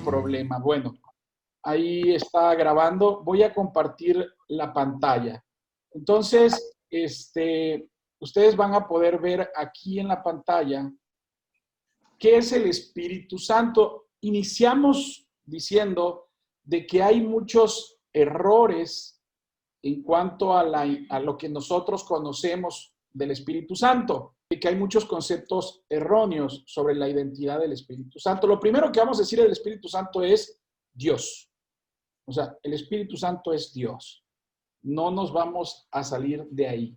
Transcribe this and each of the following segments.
problema. Bueno, ahí está grabando. Voy a compartir la pantalla. Entonces, ustedes van a poder ver aquí en la pantalla qué es el Espíritu Santo. Iniciamos diciendo de que hay muchos errores en cuanto a lo que nosotros conocemos del Espíritu Santo, y que hay muchos conceptos erróneos sobre la identidad del Espíritu Santo. Lo primero que vamos a decir del Espíritu Santo es Dios. O sea, el Espíritu Santo es Dios. No nos vamos a salir de ahí.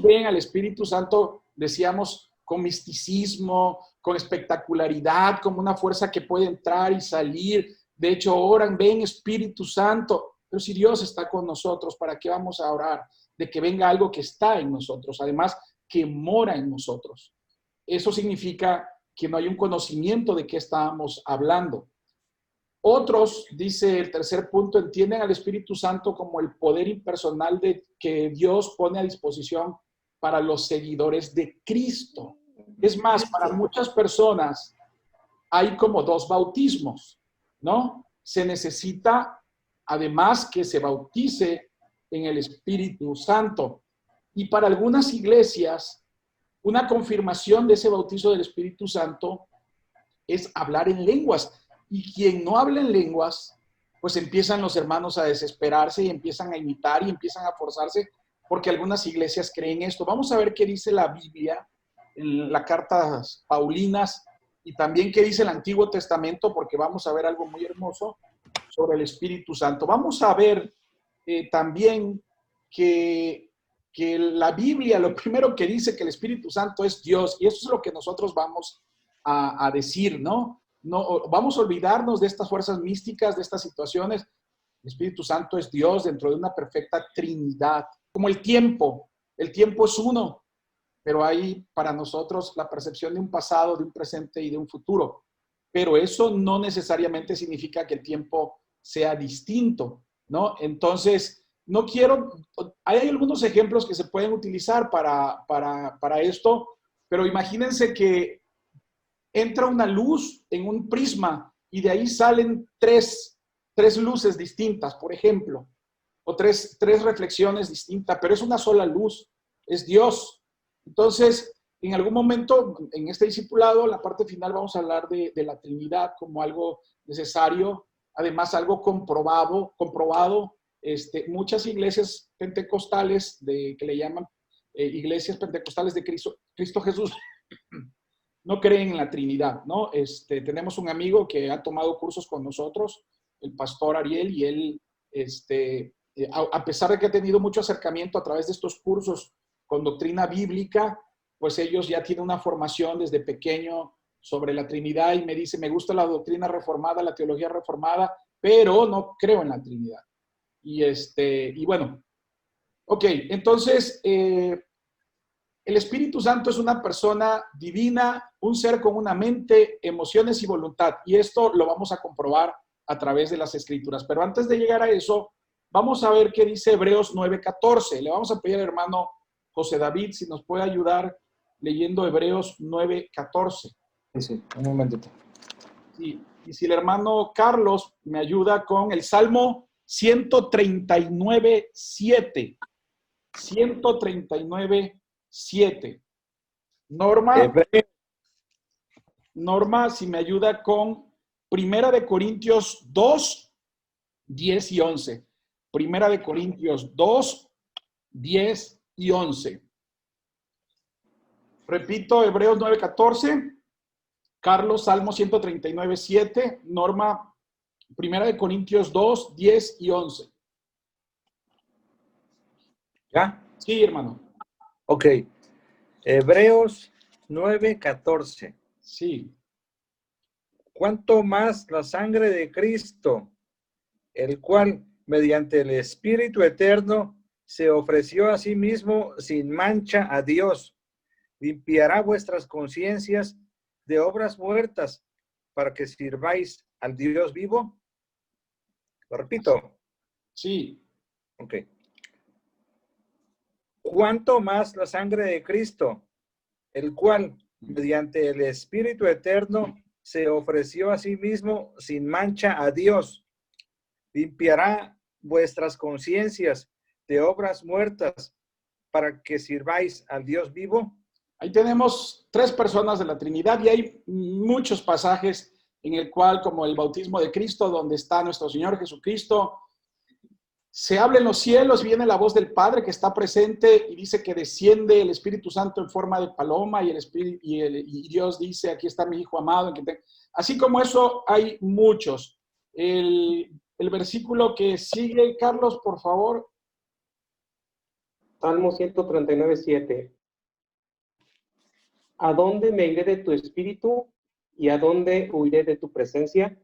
Ven al Espíritu Santo, decíamos, con misticismo, con espectacularidad, como una fuerza que puede entrar y salir. De hecho, oran, ven Espíritu Santo. Pero si Dios está con nosotros, ¿para qué vamos a orar? De que venga algo que está en nosotros, además que mora en nosotros. Eso significa que no hay un conocimiento de qué estábamos hablando. Otros, dice el tercer punto, entienden al Espíritu Santo como el poder impersonal que Dios pone a disposición para los seguidores de Cristo. Es más, para muchas personas hay como dos bautismos, ¿no? Se necesita, además, que se bautice en el Espíritu Santo. Y para algunas iglesias, una confirmación de ese bautizo del Espíritu Santo es hablar en lenguas. Y quien no habla en lenguas, pues empiezan los hermanos a desesperarse y empiezan a imitar y empiezan a forzarse, porque algunas iglesias creen esto. Vamos a ver qué dice la Biblia en las cartas paulinas y también qué dice el Antiguo Testamento, porque vamos a ver algo muy hermoso sobre el Espíritu Santo. Vamos a ver también que la Biblia, lo primero que dice que el Espíritu Santo es Dios, y eso es lo que nosotros vamos a decir, ¿no? No, vamos a olvidarnos de estas fuerzas místicas, de estas situaciones. El Espíritu Santo es Dios dentro de una perfecta Trinidad. Como el tiempo es uno, pero hay para nosotros la percepción de un pasado, de un presente y de un futuro. Pero eso no necesariamente significa que el tiempo sea distinto, ¿no? Entonces, no quiero, hay algunos ejemplos que se pueden utilizar para esto, pero imagínense que entra una luz en un prisma y de ahí salen tres luces distintas, por ejemplo, o tres reflexiones distintas, pero es una sola luz, es Dios. Entonces, en algún momento, en este discipulado, la parte final vamos a hablar de la Trinidad como algo necesario, además algo comprobado. Muchas iglesias pentecostales, que le llaman iglesias pentecostales de Cristo Jesús, no creen en la Trinidad, ¿no? Tenemos un amigo que ha tomado cursos con nosotros, el pastor Ariel, y él, a pesar de que ha tenido mucho acercamiento a través de estos cursos con doctrina bíblica, pues ellos ya tienen una formación desde pequeño sobre la Trinidad y me dice, me gusta la doctrina reformada, la teología reformada, pero no creo en la Trinidad. Y bueno, ok, entonces, el Espíritu Santo es una persona divina, un ser con una mente, emociones y voluntad. Y esto lo vamos a comprobar a través de las Escrituras. Pero antes de llegar a eso, vamos a ver qué dice Hebreos 9:14. Le vamos a pedir al hermano José David si nos puede ayudar leyendo Hebreos 9:14. Sí, un momentito. Sí, y si el hermano Carlos me ayuda con el Salmo 139:7. 139:7. Norma, si me ayuda con Primera de Corintios 2, 10 y 11. Primera de Corintios 2, 10 y 11. Repito, Hebreos 9:14. Carlos, Salmo 139:7. Norma, Primera de Corintios 2, 10 y 11. ¿Ya? Sí, hermano. Ok. Hebreos 9:14. Sí. ¿Cuánto más la sangre de Cristo, el cual, mediante el Espíritu Eterno, se ofreció a sí mismo sin mancha a Dios, limpiará vuestras conciencias de obras muertas para que sirváis al Dios vivo? Lo repito. Sí. Ok. ¿Cuánto más la sangre de Cristo, el cual, mediante el Espíritu Eterno, se ofreció a sí mismo sin mancha a Dios. Limpiará vuestras conciencias de obras muertas para que sirváis al Dios vivo. Ahí tenemos 3 personas de la Trinidad y hay muchos pasajes en el cual, como el bautismo de Cristo, donde está nuestro Señor Jesucristo, se habla en los cielos, viene la voz del Padre que está presente y dice que desciende el Espíritu Santo en forma de paloma y Dios dice, aquí está mi Hijo amado. Así como eso hay muchos. El versículo que sigue, Carlos, por favor. Salmo 139, 7. ¿A dónde me iré de tu espíritu y a dónde huiré de tu presencia?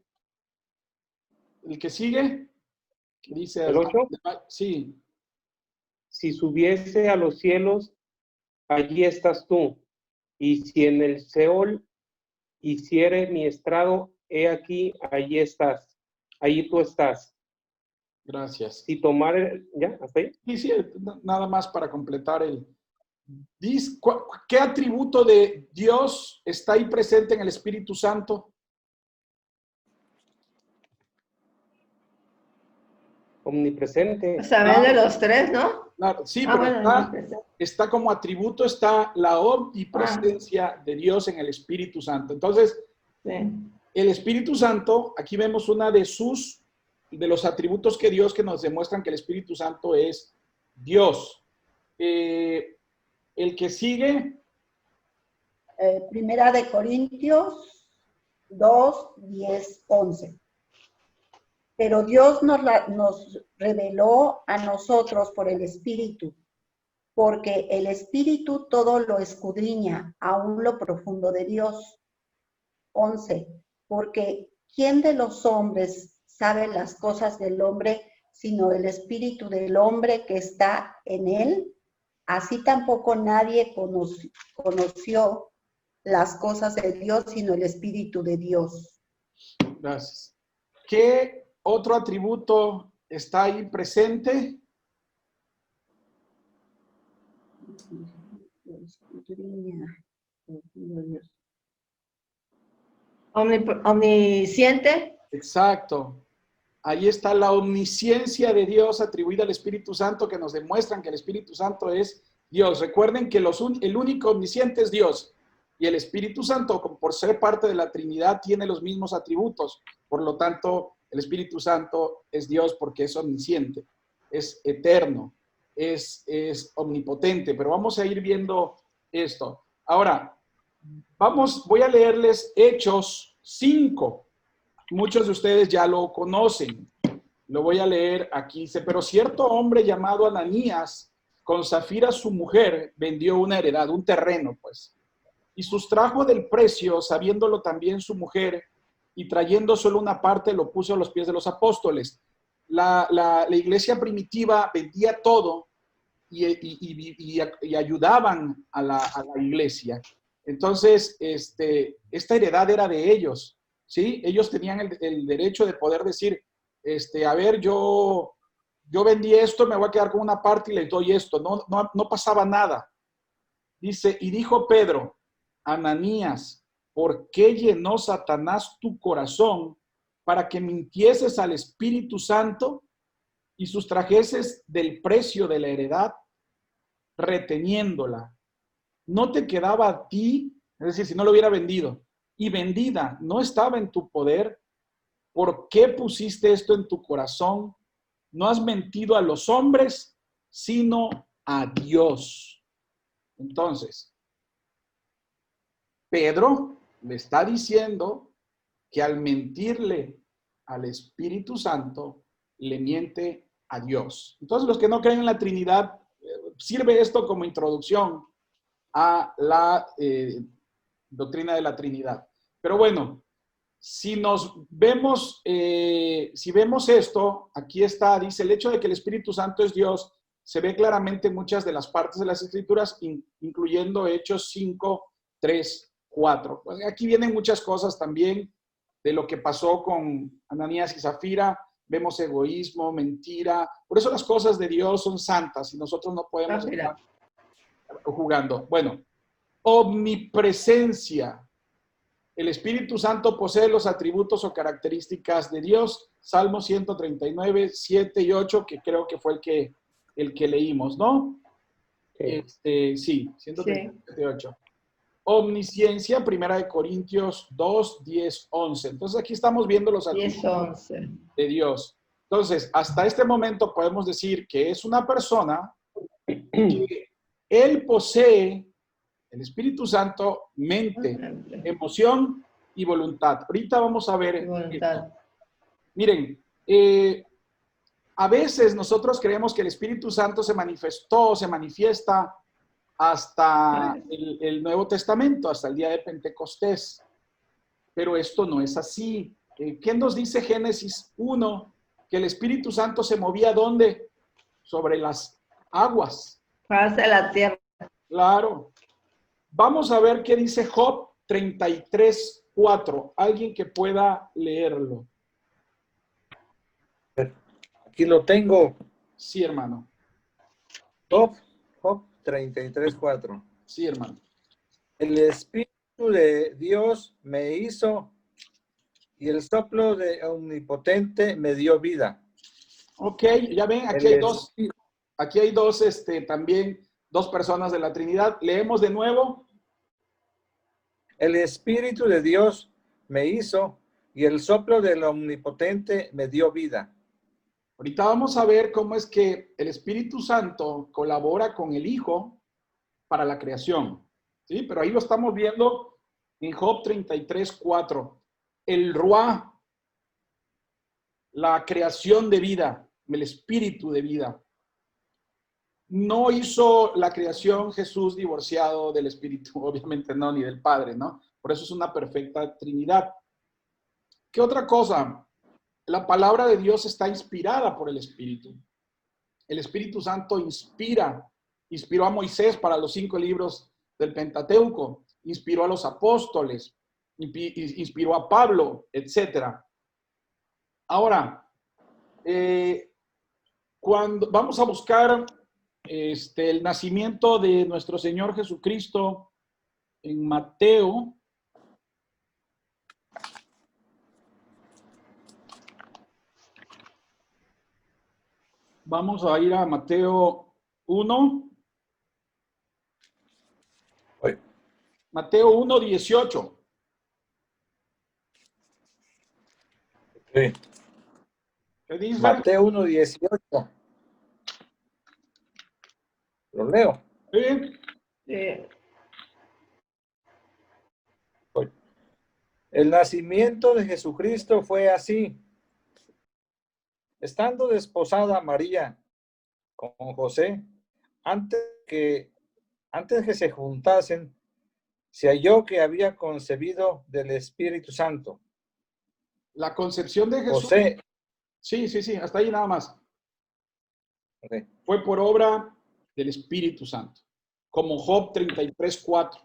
El que sigue, que dice... ¿El 8? Sí. Si subiese a los cielos, allí estás tú. Y si en el Seol hiciere mi estrado, he aquí, allí estás. Allí tú estás. Gracias. Si tomare... ¿Ya? ¿Hasta ahí? Sí, nada más para completar el... ¿Qué atributo de Dios está ahí presente en el Espíritu Santo? Omnipresente. Saben de los 3, ¿no? Claro, sí, pero bueno, está como atributo, está la omnipresencia de Dios en el Espíritu Santo. Entonces, sí. el Espíritu Santo, aquí vemos una de los atributos que Dios que nos demuestran que el Espíritu Santo es Dios. El que sigue. Primera de Corintios 2, 10, 11. Pero Dios nos reveló a nosotros por el Espíritu, porque el Espíritu todo lo escudriña, aún lo profundo de Dios. 11. Porque ¿quién de los hombres sabe las cosas del hombre, sino el Espíritu del hombre que está en él? Así tampoco nadie conoció las cosas de Dios, sino el Espíritu de Dios. Gracias. ¿Qué otro atributo está ahí presente? Omnisciente. Exacto. Ahí está la omnisciencia de Dios atribuida al Espíritu Santo que nos demuestran que el Espíritu Santo es Dios. Recuerden que el único omnisciente es Dios y el Espíritu Santo, por ser parte de la Trinidad, tiene los mismos atributos. Por lo tanto, el Espíritu Santo es Dios porque es omnisciente, es eterno, es omnipotente. Pero vamos a ir viendo esto. Ahora, voy a leerles Hechos 5. Muchos de ustedes ya lo conocen. Lo voy a leer aquí. Dice, pero cierto hombre llamado Ananías, con Zafira su mujer, vendió una heredad, un terreno, pues, y sustrajo del precio, sabiéndolo también su mujer, y trayendo solo una parte, lo puso a los pies de los apóstoles. La iglesia primitiva vendía todo y ayudaban a la iglesia. Entonces, esta heredad era de ellos, ¿sí? Ellos tenían el derecho de poder decir, a ver, yo vendí esto, me voy a quedar con una parte y le doy esto. No pasaba nada. Dice, y dijo Pedro, Ananías, ¿por qué llenó Satanás tu corazón para que mintieses al Espíritu Santo y sustrajeses del precio de la heredad, reteniéndola? No te quedaba a ti, es decir, si no lo hubiera vendido, y vendida, no estaba en tu poder. ¿Por qué pusiste esto en tu corazón? No has mentido a los hombres, sino a Dios. Entonces, Pedro le está diciendo que al mentirle al Espíritu Santo, le miente a Dios. Entonces, los que no creen en la Trinidad, sirve esto como introducción a la doctrina de la Trinidad. Pero bueno, si vemos esto, aquí está, dice, el hecho de que el Espíritu Santo es Dios, se ve claramente en muchas de las partes de las Escrituras, incluyendo Hechos 5, 3, 4. Pues aquí vienen muchas cosas también de lo que pasó con Ananías y Zafira. Vemos egoísmo, mentira. Por eso las cosas de Dios son santas y nosotros no podemos estar jugando. Bueno, omnipresencia. El Espíritu Santo posee los atributos o características de Dios. Salmo 139, 7 y 8, que creo que fue el que leímos, ¿no? Sí. Sí, 137, 8. Omnisciencia, 1 Corintios 2, 10, 11. Entonces aquí estamos viendo los 10, atributos 11. de Dios. Entonces, hasta este momento podemos decir que es una persona que él posee, el Espíritu Santo, mente, emoción y voluntad. Ahorita vamos a ver. Voluntad. Miren, a veces nosotros creemos que el Espíritu Santo se manifestó, se manifiesta hasta el Nuevo Testamento, hasta el día de Pentecostés. Pero esto no es así. ¿Qué nos dice Génesis 1? Que el Espíritu Santo se movía ¿dónde? Sobre las aguas. Faz de la tierra. Claro. Vamos a ver qué dice Job 33, 4. Alguien que pueda leerlo. Aquí lo tengo. Sí, hermano. Job 33:4. Sí, hermano. El Espíritu de Dios me hizo y el soplo de Omnipotente me dio vida. Ok, ya ven, aquí El hay dos. Aquí hay dos, también dos personas de la Trinidad. Leemos de nuevo. El Espíritu de Dios me hizo y el soplo del Omnipotente me dio vida. Ahorita vamos a ver cómo es que el Espíritu Santo colabora con el Hijo para la creación. ¿Sí? Pero ahí lo estamos viendo en Job 33, 4. El Ruá, la creación de vida, el Espíritu de vida. No hizo la creación Jesús divorciado del Espíritu, obviamente no, ni del Padre, ¿no? Por eso es una perfecta Trinidad. ¿Qué otra cosa? La palabra de Dios está inspirada por el Espíritu. El Espíritu Santo inspiró a Moisés para los 5 libros del Pentateuco, inspiró a los apóstoles, inspiró a Pablo, etc. Ahora, cuando vamos a buscar el nacimiento de nuestro Señor Jesucristo en Mateo. Vamos a ir a Mateo 1. Mateo 1, 18. Sí. ¿Qué dice? Mateo 1:18. Lo leo. Sí. Sí. El nacimiento de Jesucristo fue así. Estando desposada María con José, antes que se juntasen, se halló que había concebido del Espíritu Santo. La concepción de Jesús. José. Sí, hasta ahí nada más. Okay. Fue por obra del Espíritu Santo, como Job 33, 4.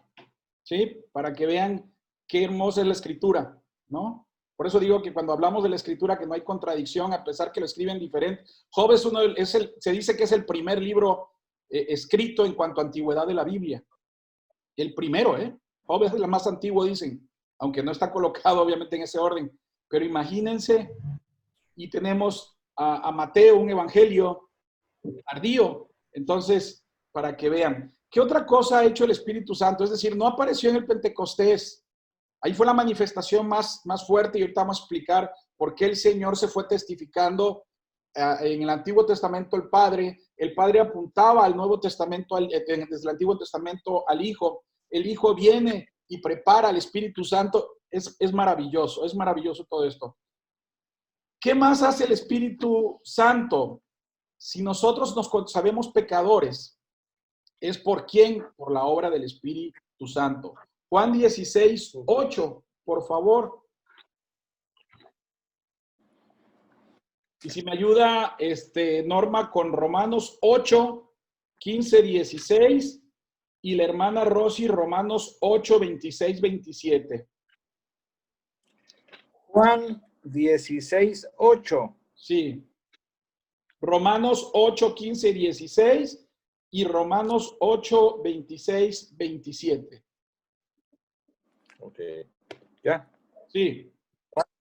¿Sí? Para que vean qué hermosa es la escritura, ¿no? Por eso digo que cuando hablamos de la escritura que no hay contradicción, a pesar que lo escriben diferente. Job se dice que es el primer libro escrito en cuanto a antigüedad de la Biblia. El primero, ¿eh? Job es el más antiguo, dicen, aunque no está colocado obviamente en ese orden. Pero imagínense, y tenemos a Mateo, un evangelio tardío. Entonces, para que vean. ¿Qué otra cosa ha hecho el Espíritu Santo? Es decir, no apareció en el Pentecostés. Ahí fue la manifestación más fuerte y ahorita vamos a explicar por qué el Señor se fue testificando en el Antiguo Testamento el Padre apuntaba al Nuevo Testamento, desde el Antiguo Testamento al Hijo. El Hijo viene y prepara al Espíritu Santo. Es maravilloso todo esto. ¿Qué más hace el Espíritu Santo? Si nosotros nos sabemos pecadores, ¿es por quién? Por la obra del Espíritu Santo. Juan 16, 8, por favor. Y si me ayuda, Norma, con Romanos 8, 15, 16 y la hermana Rosy, Romanos 8, 26, 27. Juan 16, 8. Sí. Romanos 8, 15, 16 y Romanos 8, 26, 27. Ok. ¿Ya? Sí.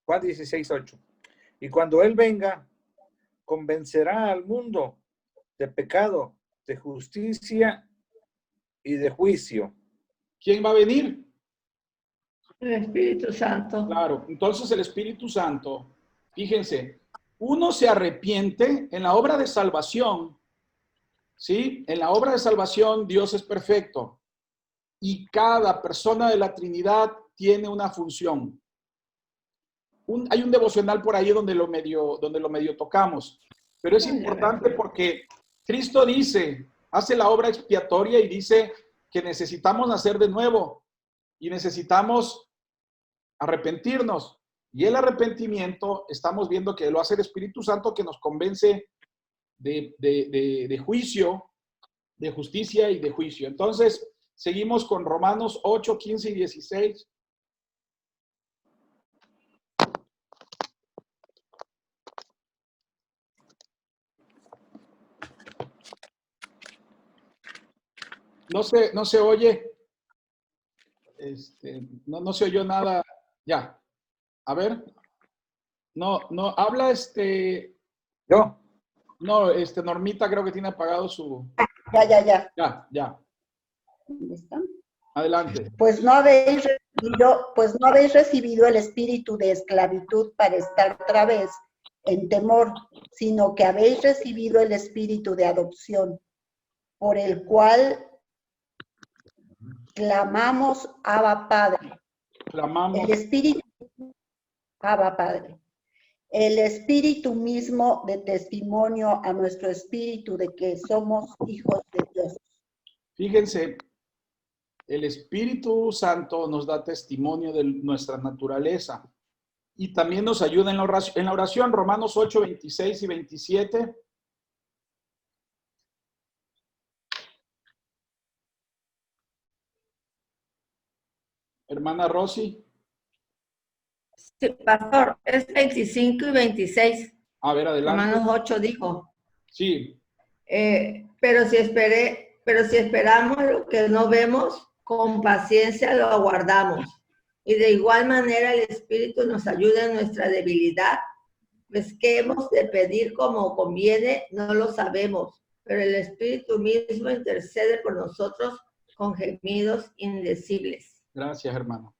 Juan 16:8. Y cuando Él venga, convencerá al mundo de pecado, de justicia y de juicio. ¿Quién va a venir? El Espíritu Santo. Claro, entonces el Espíritu Santo, fíjense, uno se arrepiente en la obra de salvación, ¿sí? En la obra de salvación Dios es perfecto y cada persona de la Trinidad tiene una función. Hay un devocional por ahí donde lo medio tocamos, pero es importante porque Cristo dice, hace la obra expiatoria y dice que necesitamos nacer de nuevo y necesitamos arrepentirnos. Y el arrepentimiento, estamos viendo que lo hace el Espíritu Santo, que nos convence de juicio, de justicia y de juicio. Entonces, seguimos con Romanos 8, 15 y 16. No se oye. No se oyó nada. Ya. A ver. No, habla ¿Yo? No, Normita creo que tiene apagado su... Ya. Ya. ¿Dónde están? Adelante. Pues no habéis recibido el espíritu de esclavitud para estar otra vez en temor, sino que habéis recibido el espíritu de adopción, por el cual clamamos Abba Padre. Clamamos. El espíritu Abba Padre. El espíritu mismo de testimonio a nuestro espíritu de que somos hijos de Dios. Fíjense, el Espíritu Santo nos da testimonio de nuestra naturaleza y también nos ayuda en la oración. Romanos 8, 26 y 27. Hermana Rosy. Sí, pastor, es 25 y 26. A ver, adelante. Romanos 8 dijo. Sí. Pero si esperamos lo que no vemos, con paciencia lo aguardamos. Y de igual manera el Espíritu nos ayuda en nuestra debilidad, pues que hemos de pedir como conviene, no lo sabemos, pero el Espíritu mismo intercede por nosotros con gemidos indecibles. Gracias, hermano.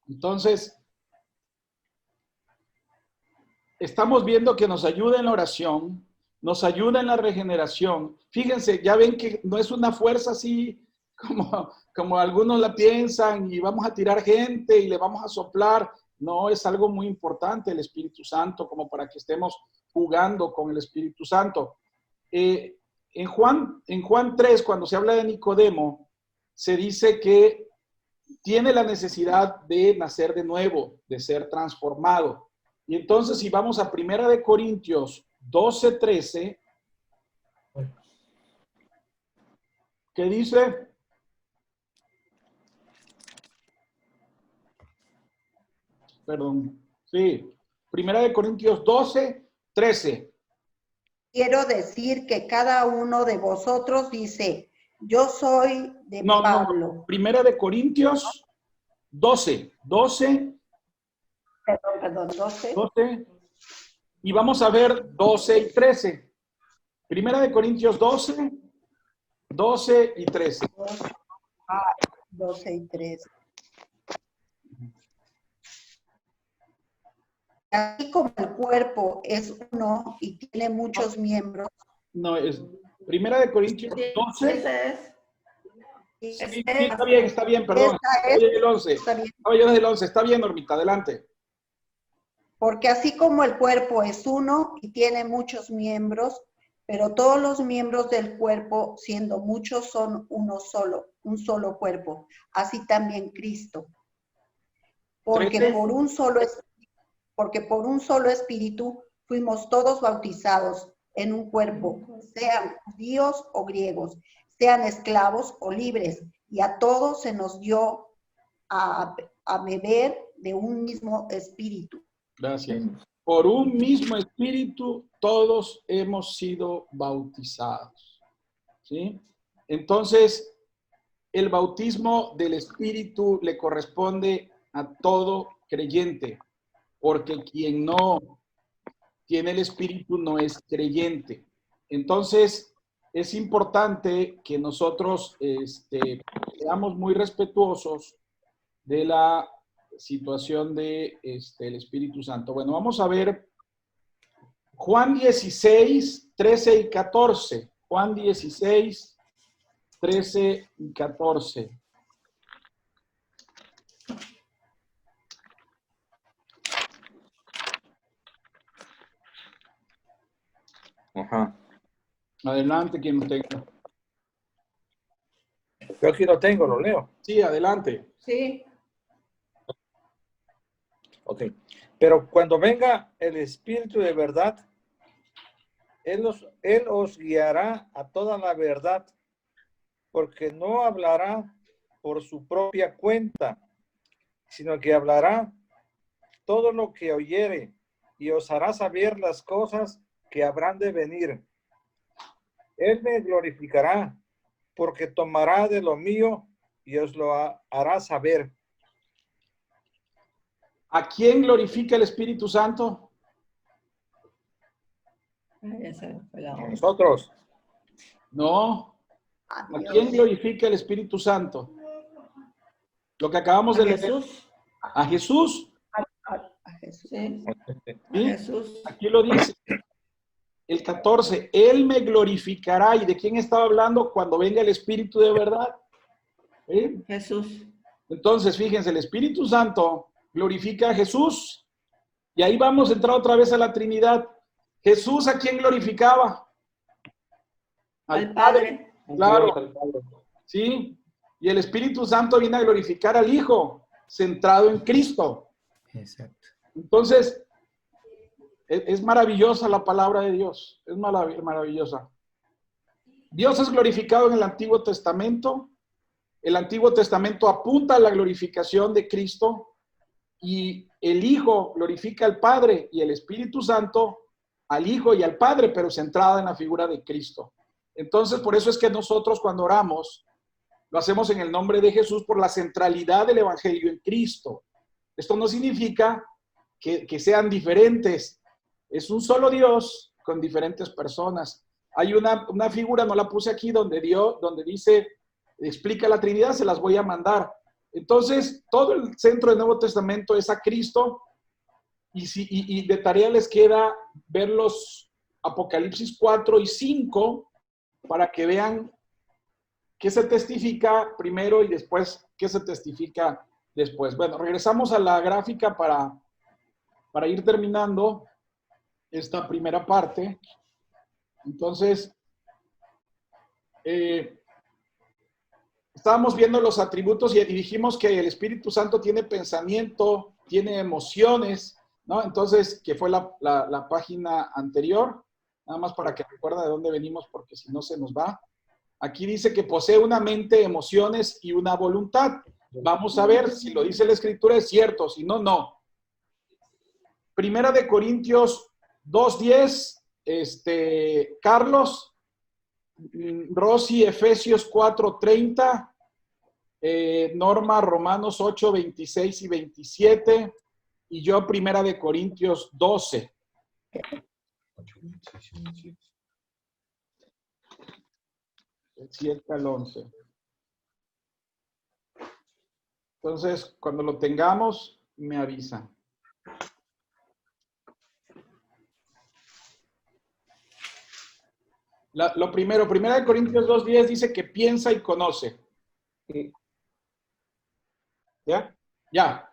Entonces, estamos viendo que nos ayuda en la oración, nos ayuda en la regeneración. Fíjense, ya ven que no es una fuerza así como algunos la piensan y vamos a tirar gente y le vamos a soplar. No, es algo muy importante el Espíritu Santo, como para que estemos jugando con el Espíritu Santo. En Juan 3, cuando se habla de Nicodemo, se dice que tiene la necesidad de nacer de nuevo, de ser transformado. Y entonces, si vamos a 1 Corintios 12, 13, ¿qué dice? Perdón. Sí. 1 Corintios 12, 13. Quiero decir que cada uno de vosotros dice, yo soy de Pablo. 1 Corintios 12. Perdón, 12. Y vamos a ver 12 y 13. 1 Corintios 12 y 13. 12 y 13. Así como el cuerpo es uno y tiene muchos miembros. No, es 1 Corintios 12. Ese es. Sí, está bien, perdón. El 11. Está bien. Yo desde el 11. Está bien, Normita, adelante. Porque así como el cuerpo es uno y tiene muchos miembros, pero todos los miembros del cuerpo, siendo muchos, son uno solo, un solo cuerpo. Así también Cristo. Porque por un solo espíritu fuimos todos bautizados en un cuerpo, sean judíos o griegos, sean esclavos o libres, y a todos se nos dio a beber de un mismo espíritu. Gracias. Por un mismo espíritu todos hemos sido bautizados. ¿Sí? Entonces, el bautismo del espíritu le corresponde a todo creyente, porque quien no tiene el Espíritu no es creyente. Entonces, es importante que nosotros seamos muy respetuosos de la situación de el Espíritu Santo. Bueno, vamos a ver Juan 16, 13 y 14. Juan 16, 13 y 14. Ajá. Adelante, quien lo tenga. Yo aquí lo tengo, lo leo. Sí, adelante. Sí. Ok. Pero cuando venga el Espíritu de verdad, Él os guiará a toda la verdad, porque no hablará por su propia cuenta, sino que hablará todo lo que oyere y os hará saber las cosas que habrán de venir. Él me glorificará, porque tomará de lo mío y os lo hará saber. ¿A quién glorifica el Espíritu Santo? Esa fue la otra. Nosotros, No. ¿A quién Dios. glorifica el Espíritu Santo? Lo que acabamos de A leer. Jesús. A Jesús. A Jesús. Sí. A ¿Sí? Jesús. Aquí lo dice. El 14, Él me glorificará. ¿Y de quién estaba hablando cuando venga el Espíritu de verdad? ¿Sí? Jesús. Entonces, fíjense, el Espíritu Santo glorifica a Jesús. Y ahí vamos a entrar otra vez a la Trinidad. Jesús, ¿a quién glorificaba? Al Padre. Claro. Dios, al Padre. ¿Sí? Y el Espíritu Santo viene a glorificar al Hijo, centrado en Cristo. Exacto. Entonces, es maravillosa la palabra de Dios. Es maravillosa. Dios es glorificado en el Antiguo Testamento. El Antiguo Testamento apunta a la glorificación de Cristo. Y el Hijo glorifica al Padre y el Espíritu Santo al Hijo y al Padre, pero centrada en la figura de Cristo. Entonces, por eso es que nosotros cuando oramos, lo hacemos en el nombre de Jesús por la centralidad del Evangelio en Cristo. Esto no significa que sean diferentes. Es un solo Dios con diferentes personas. Hay una figura, no la puse aquí, donde dice, explica la Trinidad, se las voy a mandar. Entonces, todo el centro del Nuevo Testamento es a Cristo. Y de tarea les queda ver los Apocalipsis 4 y 5 para que vean qué se testifica primero y después qué se testifica después. Bueno, regresamos a la gráfica para ir terminando esta primera parte. Entonces, estábamos viendo los atributos y dijimos que el Espíritu Santo tiene pensamiento, tiene emociones, ¿no? Entonces, que fue la página anterior, nada más para que recuerden de dónde venimos, porque si no se nos va. Aquí dice que posee una mente, emociones y una voluntad. Vamos a ver si lo dice la Escritura es cierto, si no, no. Primera de Corintios 2:10, Carlos, Rosy, Efesios 4:30, Norma, Romanos 8:26 y 27, y yo Primera de Corintios 12. El 7 al 11. Entonces, cuando lo tengamos, me avisan. Lo primero, Primera de Corintios 2:10 dice que piensa y conoce. Sí. ¿Ya? Ya.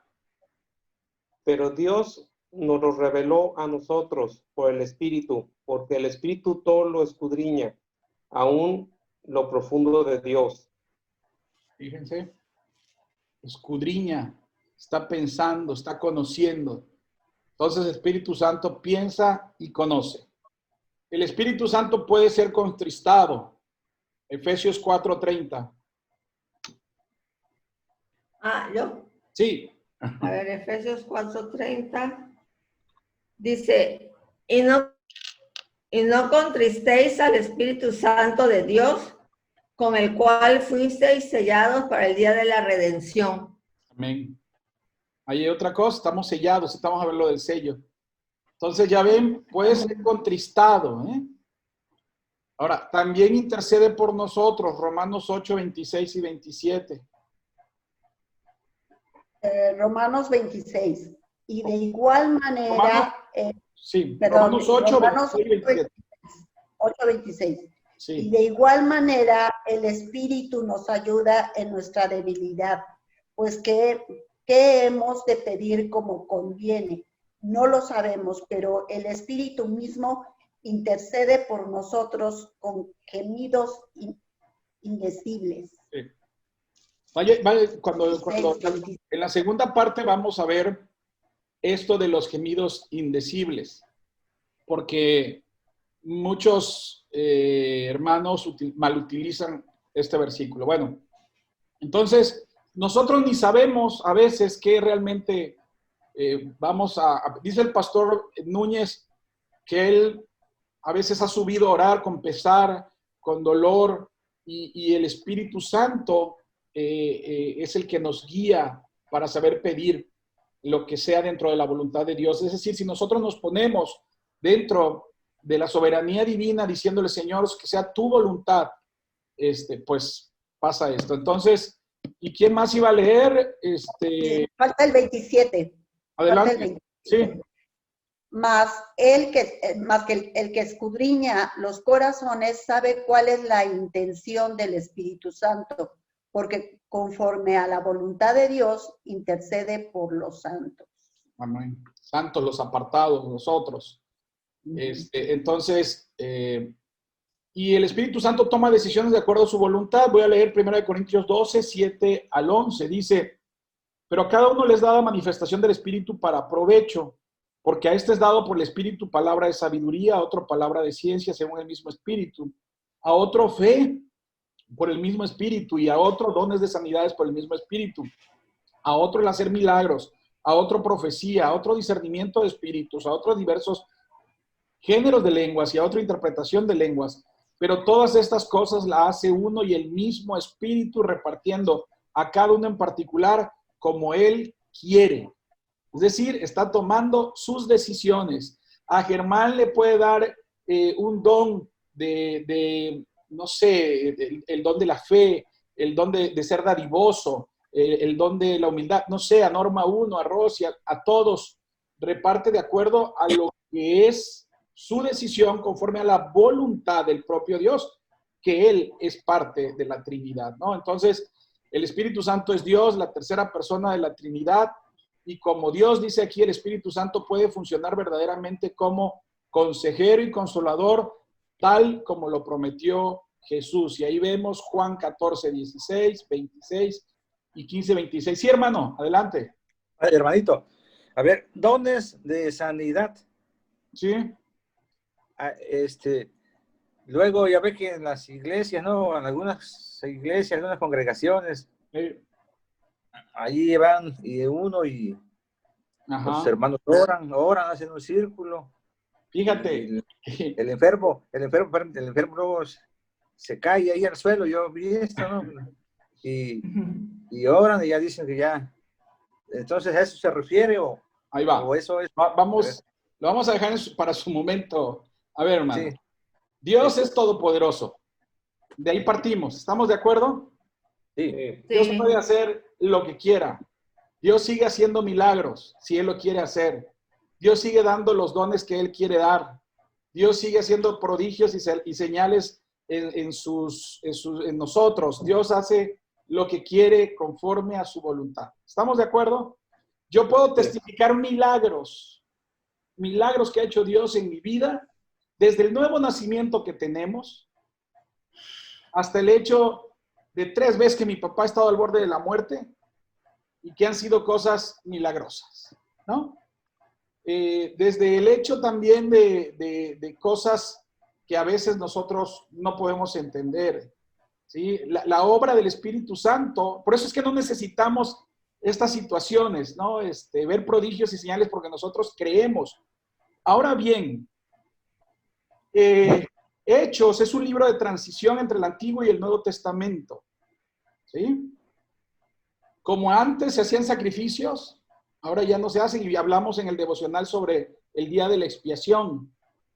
Pero Dios nos lo reveló a nosotros por el Espíritu, porque el Espíritu todo lo escudriña, aún lo profundo de Dios. Fíjense. Escudriña, está pensando, está conociendo. Entonces el Espíritu Santo piensa y conoce. El Espíritu Santo puede ser contristado. Efesios 4:30. ¿Yo? Sí. A ver, Efesios 4:30 dice, y no contristéis al Espíritu Santo de Dios, con el cual fuisteis sellados para el día de la redención. Amén. Ahí hay otra cosa, estamos sellados, estamos a ver lo del sello. Entonces ya ven, puede ser contristado, ¿eh? Ahora, también intercede por nosotros, Romanos 8, 26 y 27. Romanos 26. Y de igual manera, Sí, perdón, Romanos 8, Romanos 26 y 27. 8:26. Sí. Y de igual manera, el Espíritu nos ayuda en nuestra debilidad, pues ¿qué hemos de pedir como conviene? No lo sabemos, pero el Espíritu mismo intercede por nosotros con gemidos indecibles. Sí. Cuando en la segunda parte vamos a ver esto de los gemidos indecibles, porque muchos hermanos malutilizan este versículo. Bueno, entonces nosotros ni sabemos a veces qué realmente dice el pastor Núñez que él a veces ha subido a orar con pesar, con dolor, y el Espíritu Santo es el que nos guía para saber pedir lo que sea dentro de la voluntad de Dios. Es decir, si nosotros nos ponemos dentro de la soberanía divina diciéndole, Señor, que sea tu voluntad, pues pasa esto. Entonces, ¿y quién más iba a leer? Falta el 27. Adelante. Falta el 27. Sí. Más el que escudriña los corazones sabe cuál es la intención del Espíritu Santo, porque conforme a la voluntad de Dios intercede por los santos. Amén. Santos, los apartados, nosotros. Entonces, y el Espíritu Santo toma decisiones de acuerdo a su voluntad. Voy a leer 1 Corintios 12, 7 al 11. Dice, pero a cada uno les da la manifestación del Espíritu para provecho, porque a este es dado por el Espíritu palabra de sabiduría, a otro palabra de ciencia según el mismo Espíritu, a otro fe por el mismo Espíritu, y a otro dones de sanidades por el mismo Espíritu, a otro el hacer milagros, a otro profecía, a otro discernimiento de espíritus, a otros diversos géneros de lenguas y a otra interpretación de lenguas. Pero todas estas cosas las hace uno y el mismo Espíritu, repartiendo a cada uno en particular como Él quiere. Es decir, está tomando sus decisiones. A Germán le puede dar un don no sé, el don de la fe, el don de ser dadivoso, el don de la humildad, no sé, a Norma 1, a Rosy, a todos, reparte de acuerdo a lo que es su decisión conforme a la voluntad del propio Dios, que Él es parte de la Trinidad, ¿no? Entonces, el Espíritu Santo es Dios, la tercera persona de la Trinidad, y como Dios dice aquí, el Espíritu Santo puede funcionar verdaderamente como consejero y consolador, tal como lo prometió Jesús. Y ahí vemos Juan 14, 16, 26 y 15, 26. Sí, hermano, adelante. Hermanito, a ver, dones de sanidad. Sí. Luego ya ve que en las iglesias, ¿no? En algunas iglesias, en algunas congregaciones, ahí van y uno y los hermanos oran, hacen un círculo. Fíjate. El enfermo luego se cae ahí al suelo, yo vi esto, ¿no? Y oran y ya dicen que ya. Entonces, ¿a eso se refiere o? Ahí va. O eso es. Lo vamos a dejar para su momento. A ver, hermano. Sí. Dios es todopoderoso. De ahí partimos. ¿Estamos de acuerdo? Sí. Dios puede hacer lo que quiera. Dios sigue haciendo milagros si Él lo quiere hacer. Dios sigue dando los dones que Él quiere dar. Dios sigue haciendo prodigios y señales en nosotros. Dios hace lo que quiere conforme a su voluntad. ¿Estamos de acuerdo? Yo puedo testificar milagros que ha hecho Dios en mi vida, desde el nuevo nacimiento que tenemos, hasta el hecho de 3 veces que mi papá ha estado al borde de la muerte y que han sido cosas milagrosas, ¿no? Desde el hecho también de cosas que a veces nosotros no podemos entender, ¿sí? La obra del Espíritu Santo, por eso es que no necesitamos estas situaciones, ¿no? Ver prodigios y señales porque nosotros creemos. Ahora bien, Hechos es un libro de transición entre el Antiguo y el Nuevo Testamento, ¿sí? Como antes se hacían sacrificios, Ahora ya no se hacen y hablamos en el devocional sobre el día de la expiación,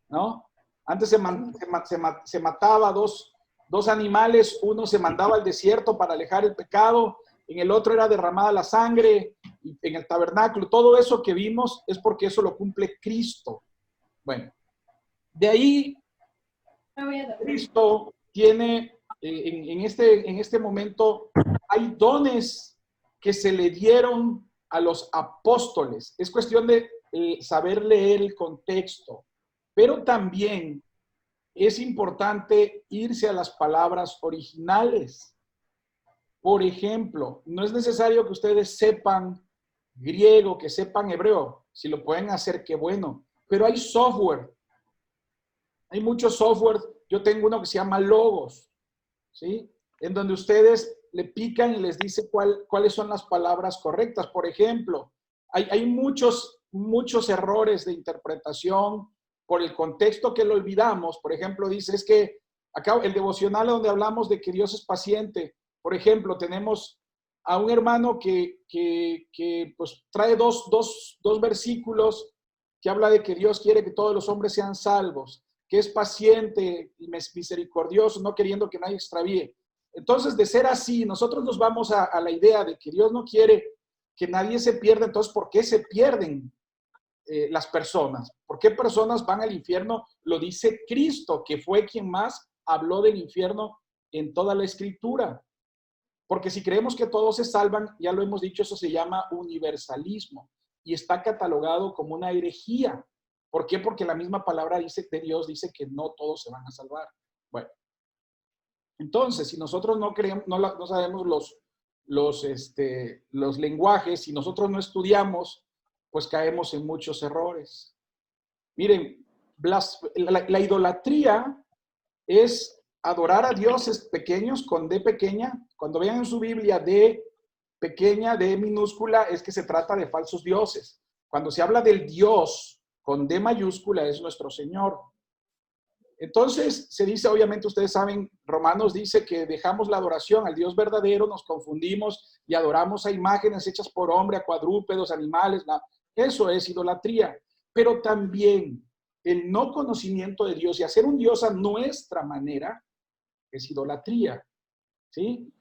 ¿no? Antes se mataba dos animales, uno se mandaba al desierto para alejar el pecado, en el otro era derramada la sangre, y en el tabernáculo. Todo eso que vimos es porque eso lo cumple Cristo. Bueno, de ahí Cristo tiene, en este momento, hay dones que se le dieron a los apóstoles. Es cuestión de saber leer el contexto, pero también es importante irse a las palabras originales. Por ejemplo, no es necesario que ustedes sepan griego, que sepan hebreo. Si lo pueden hacer, qué bueno. Pero hay software. Hay muchos software. Yo tengo uno que se llama Logos, ¿sí? En donde ustedes le pican y les dice cuáles son las palabras correctas. Por ejemplo, hay muchos errores de interpretación por el contexto que lo olvidamos. Por ejemplo, dice, es que acá el devocional donde hablamos de que Dios es paciente. Por ejemplo, tenemos a un hermano que pues trae dos versículos que habla de que Dios quiere que todos los hombres sean salvos, que es paciente y misericordioso, no queriendo que nadie extravíe. Entonces, de ser así, nosotros nos vamos a la idea de que Dios no quiere que nadie se pierda. Entonces, ¿por qué se pierden las personas? ¿Por qué personas van al infierno? Lo dice Cristo, que fue quien más habló del infierno en toda la Escritura. Porque si creemos que todos se salvan, ya lo hemos dicho, eso se llama universalismo y está catalogado como una herejía. ¿Por qué? Porque la misma palabra de Dios dice que no todos se van a salvar. Bueno, entonces, si nosotros no creemos, no sabemos los lenguajes, si nosotros no estudiamos, pues caemos en muchos errores. Miren, la idolatría es adorar a dioses pequeños con D pequeña. Cuando vean en su Biblia D pequeña, D minúscula, es que se trata de falsos dioses. Cuando se habla del Dios con D mayúscula, es nuestro Señor. Entonces, se dice, obviamente ustedes saben, Romanos dice que dejamos la adoración al Dios verdadero, nos confundimos y adoramos a imágenes hechas por hombre, a cuadrúpedos, animales. Eso es idolatría. Pero también el no conocimiento de Dios y hacer un Dios a nuestra manera es idolatría, ¿sí?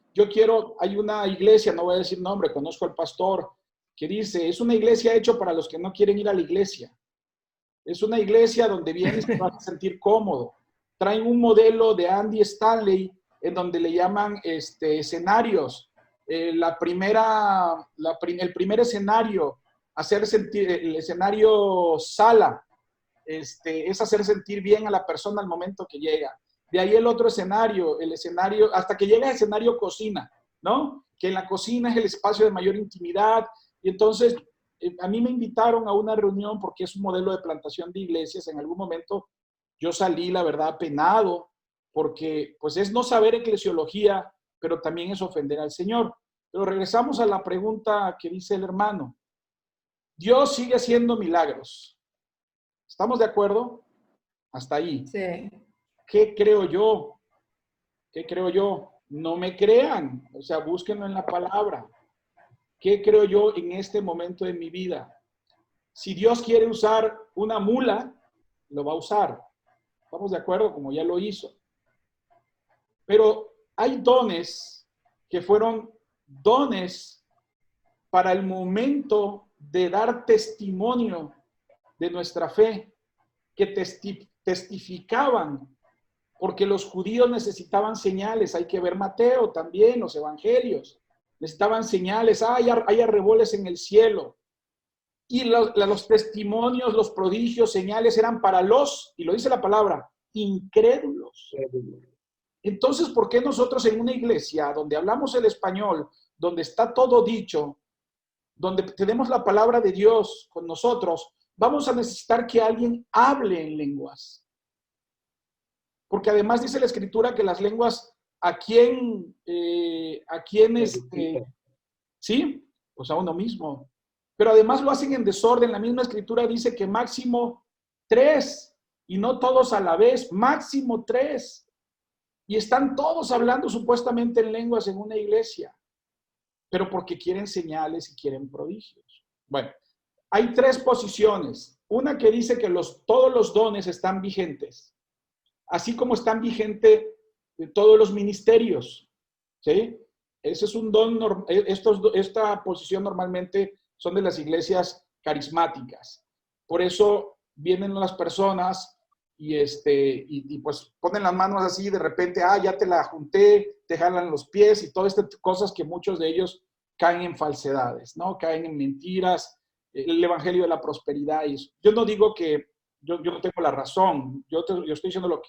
Hay una iglesia, no voy a decir nombre, conozco al pastor, que dice, es una iglesia hecha para los que no quieren ir a la iglesia. Es una iglesia donde vienes y te vas a sentir cómodo. Traen un modelo de Andy Stanley en donde le llaman escenarios. El primer escenario, hacer sentir, el escenario sala, es hacer sentir bien a la persona al momento que llega. De ahí el otro escenario, hasta que llega el escenario cocina, ¿no? Que en la cocina es el espacio de mayor intimidad. Y entonces, a mí me invitaron a una reunión porque es un modelo de plantación de iglesias. En algún momento yo salí, la verdad, apenado, porque pues es no saber eclesiología, pero también es ofender al Señor. Pero regresamos a la pregunta que dice el hermano. Dios sigue haciendo milagros. ¿Estamos de acuerdo? Hasta ahí. Sí. ¿Qué creo yo? ¿Qué creo yo? No me crean, o sea, búsquenlo en la palabra. ¿Qué creo yo en este momento de mi vida? Si Dios quiere usar una mula, lo va a usar. ¿Estamos de acuerdo? Como ya lo hizo. Pero hay dones que fueron dones para el momento de dar testimonio de nuestra fe, que testificaban, porque los judíos necesitaban señales. Hay que ver Mateo también, los evangelios. Necesitaban señales, hay arreboles en el cielo. Y los testimonios, los prodigios, señales eran para y lo dice la palabra, incrédulos. Entonces, ¿por qué nosotros en una iglesia donde hablamos el español, donde está todo dicho, donde tenemos la palabra de Dios con nosotros, vamos a necesitar que alguien hable en lenguas? Porque además dice la Escritura que las lenguas, ¿sí? Pues a uno mismo. Pero además lo hacen en desorden. La misma Escritura dice que máximo 3, y no todos a la vez, máximo 3. Y están todos hablando supuestamente en lenguas en una iglesia, pero porque quieren señales y quieren prodigios. Bueno, hay tres posiciones. Una que dice que todos los dones están vigentes, así como están vigentes todos los ministerios, ¿sí? Ese es un don, esta posición normalmente son de las iglesias carismáticas. Por eso vienen las personas y pues ponen las manos así, de repente, ya te la junté, te jalan los pies y todas estas cosas que muchos de ellos caen en falsedades, ¿no? Caen en mentiras, el evangelio de la prosperidad. Yo no digo que yo no tengo la razón, yo estoy diciendo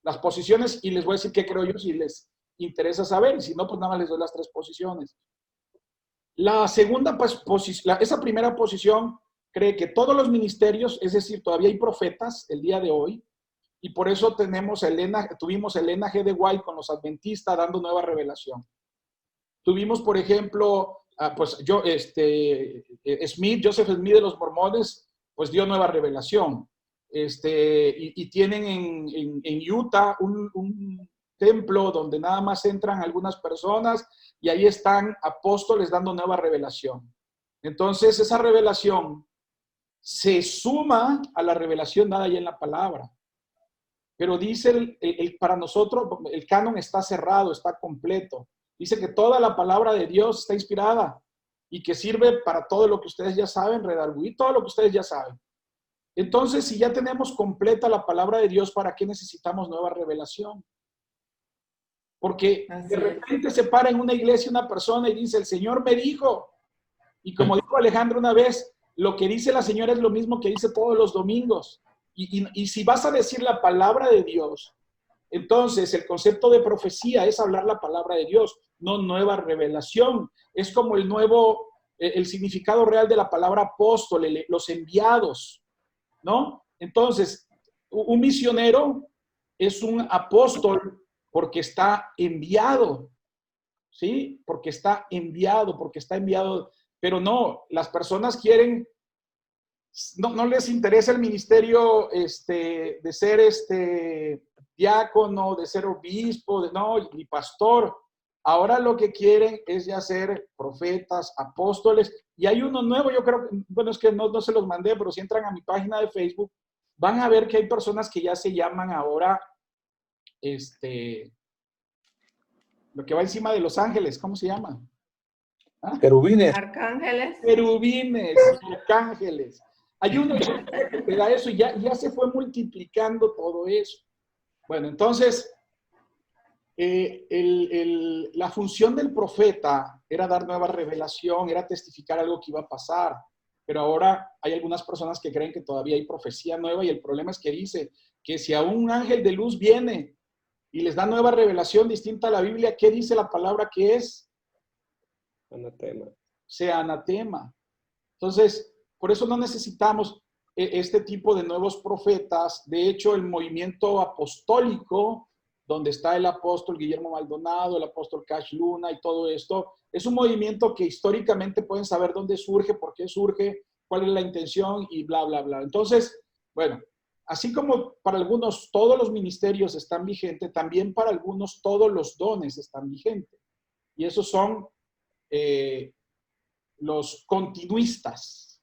las posiciones y les voy a decir qué creo yo si les interesa saber, y si no, pues nada más les doy las tres posiciones. La segunda posición, esa primera posición cree que todos los ministerios, es decir, todavía hay profetas el día de hoy, y por eso tuvimos Elena G. de White con los adventistas dando nueva revelación. Tuvimos, por ejemplo, Joseph Smith de los mormones, pues dio nueva revelación. Y tienen en Utah un templo donde nada más entran algunas personas y ahí están apóstoles dando nueva revelación. Entonces, esa revelación se suma a la revelación dada ahí en la palabra. Pero dice, para nosotros, el canon está cerrado, está completo. Dice que toda la palabra de Dios está inspirada y que sirve para todo lo que ustedes ya saben, redarguir todo lo que ustedes ya saben. Entonces, si ya tenemos completa la palabra de Dios, ¿para qué necesitamos nueva revelación? Porque de repente se para en una iglesia una persona y dice, el Señor me dijo. Y como dijo Alejandro una vez, lo que dice la señora es lo mismo que dice todos los domingos. Y si vas a decir la palabra de Dios, entonces el concepto de profecía es hablar la palabra de Dios, no nueva revelación. Es como el significado real de la palabra apóstol, los enviados, ¿no? Entonces, un misionero es un apóstol porque está enviado, ¿sí? Porque está enviado, pero no, las personas quieren, no les interesa el ministerio de ser diácono, de ser obispo, ni pastor. Ahora lo que quieren es ya ser profetas, apóstoles, y hay uno nuevo, yo creo, bueno, es que no se los mandé, pero si entran a mi página de Facebook, van a ver que hay personas que ya se llaman ahora, lo que va encima de los ángeles, ¿cómo se llama? Querubines. Arcángeles. Querubines, arcángeles. Hay uno que te da eso y ya se fue multiplicando todo eso. Bueno, entonces, la función del profeta era dar nueva revelación, era testificar algo que iba a pasar. Pero ahora hay algunas personas que creen que todavía hay profecía nueva y el problema es que dice que si a un ángel de luz viene y les da nueva revelación distinta a la Biblia, ¿qué dice la palabra que es? Anatema. Sea anatema. Entonces, por eso no necesitamos este tipo de nuevos profetas. De hecho, el movimiento apostólico, donde está el apóstol Guillermo Maldonado, el apóstol Cash Luna y todo esto, es un movimiento que históricamente pueden saber dónde surge, por qué surge, cuál es la intención y bla, bla, bla. Entonces, bueno, así como para algunos todos los ministerios están vigentes, también para algunos todos los dones están vigentes. Y esos son los continuistas,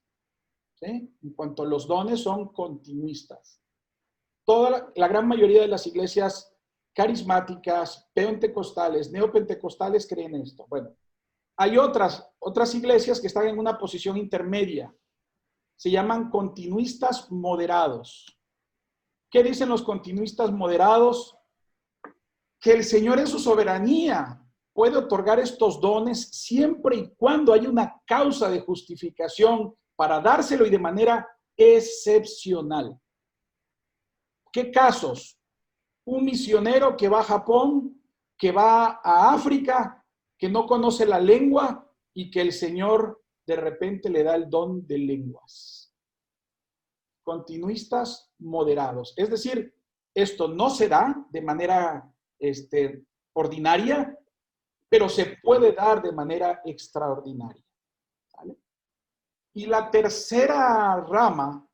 ¿sí? En cuanto a los dones, son continuistas. La gran mayoría de las iglesias carismáticas, pentecostales, neopentecostales creen esto. Bueno, hay otras iglesias que están en una posición intermedia. Se llaman continuistas moderados. ¿Qué dicen los continuistas moderados? Que el Señor en su soberanía puede otorgar estos dones siempre y cuando haya una causa de justificación para dárselo y de manera excepcional. ¿Qué casos? Un misionero que va a Japón, que va a África, que no conoce la lengua y que el Señor de repente le da el don de lenguas. Continuistas moderados. Es decir, esto no se da de manera ordinaria, pero se puede dar de manera extraordinaria. ¿Vale? Y la tercera rama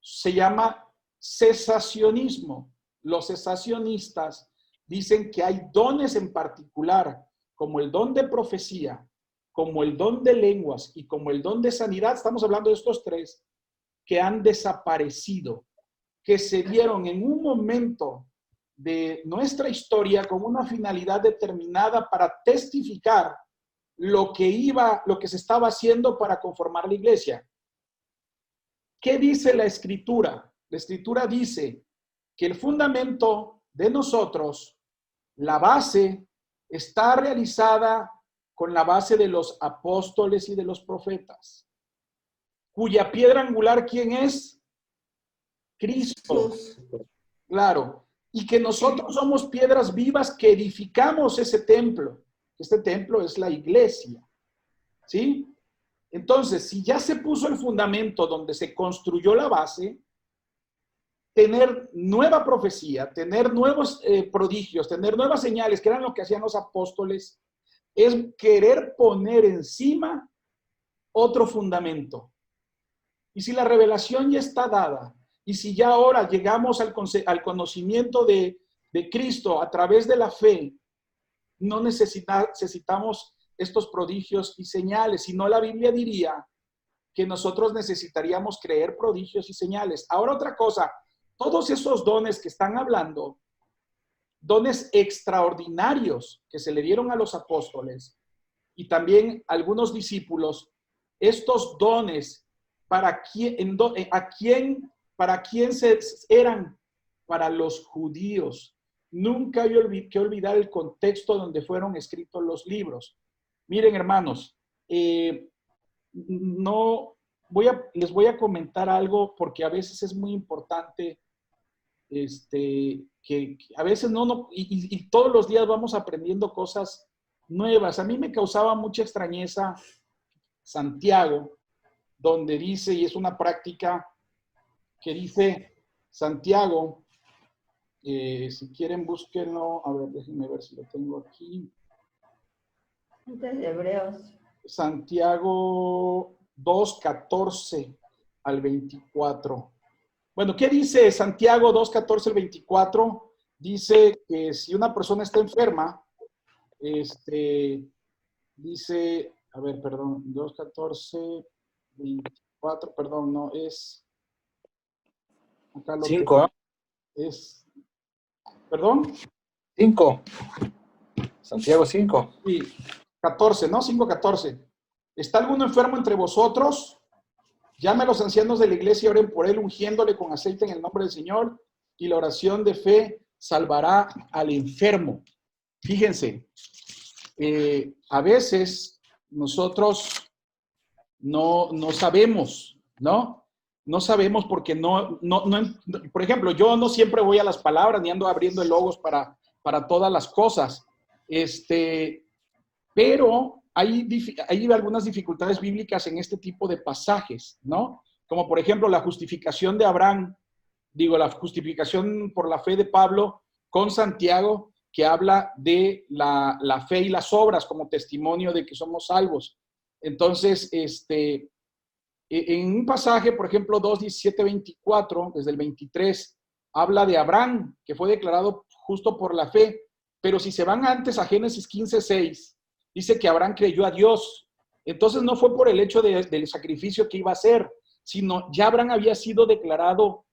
se llama cesacionismo. Los cesacionistas dicen que hay dones en particular, como el don de profecía, como el don de lenguas y como el don de sanidad, estamos hablando de estos tres, que han desaparecido, que se dieron en un momento de nuestra historia con una finalidad determinada para testificar lo que se estaba haciendo para conformar la iglesia. ¿Qué dice la Escritura? La Escritura dice que el fundamento de nosotros, la base, está realizada con la base de los apóstoles y de los profetas, cuya piedra angular, ¿quién es? Cristo. Jesús. Claro. Y que nosotros somos piedras vivas que edificamos ese templo. Este templo es la iglesia. ¿Sí? Entonces, si ya se puso el fundamento donde se construyó la base, tener nueva profecía, tener nuevos prodigios, tener nuevas señales, que eran lo que hacían los apóstoles, es querer poner encima otro fundamento. Y si la revelación ya está dada, y si ya ahora llegamos al conocimiento de Cristo a través de la fe, no necesitamos estos prodigios y señales, sino la Biblia diría que nosotros necesitaríamos creer prodigios y señales. Ahora otra cosa, todos esos dones que están hablando, dones extraordinarios que se le dieron a los apóstoles y también a algunos discípulos, estos dones, ¿para quién eran? Para los judíos. Nunca hay que olvidar el contexto donde fueron escritos los libros. Miren, hermanos, les voy a comentar algo porque a veces es muy importante que a veces y todos los días vamos aprendiendo cosas nuevas. A mí me causaba mucha extrañeza Santiago, donde dice, y es una práctica que dice Santiago, si quieren búsquenlo, a ver, déjenme ver si lo tengo aquí. Antes de Hebreos. Santiago 2:14 al 24. Bueno, ¿qué dice Santiago 2:14 al 24? Dice que si una persona está enferma, dice, a ver, perdón, 2:14, 24, perdón, no, es, acá lo 5. es, perdón. 5. Santiago 5. Sí, 14, ¿no? 5:14. ¿Está alguno enfermo entre vosotros? Llame a los ancianos de la iglesia y oren por él, ungiéndole con aceite en el nombre del Señor, y la oración de fe salvará al enfermo. Fíjense, a veces nosotros no sabemos, ¿no? No sabemos porque por ejemplo, yo no siempre voy a las palabras ni ando abriendo el logos para todas las cosas. Pero hay algunas dificultades bíblicas en este tipo de pasajes, ¿no? Como por ejemplo la justificación de Abraham, la justificación por la fe de Pablo con Santiago, que habla de la fe y las obras como testimonio de que somos salvos. Entonces, en un pasaje, por ejemplo, 2:17-24, desde el 23, habla de Abraham, que fue declarado justo por la fe. Pero si se van antes a Génesis 15:6, dice que Abraham creyó a Dios. Entonces no fue por el hecho del sacrificio que iba a hacer, sino ya Abraham había sido declarado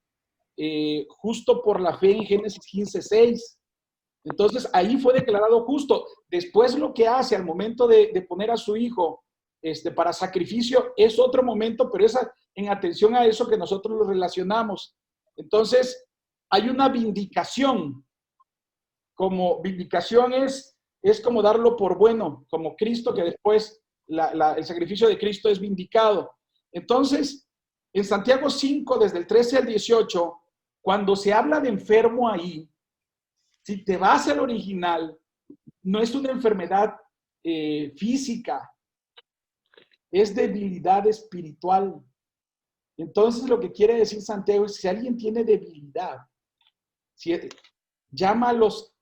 justo por la fe en Génesis 15:6. Entonces ahí fue declarado justo. Después lo que hace al momento de poner a su hijo para sacrificio es otro momento, pero es en atención a eso que nosotros lo relacionamos. Entonces hay una vindicación. Como vindicación es como darlo por bueno, como Cristo, que después el sacrificio de Cristo es vindicado. Entonces, en Santiago 5, desde el 13 al 18, cuando se habla de enfermo ahí, si te vas al original, no es una enfermedad física, es debilidad espiritual. Entonces, lo que quiere decir Santiago es que si alguien tiene debilidad, llama a los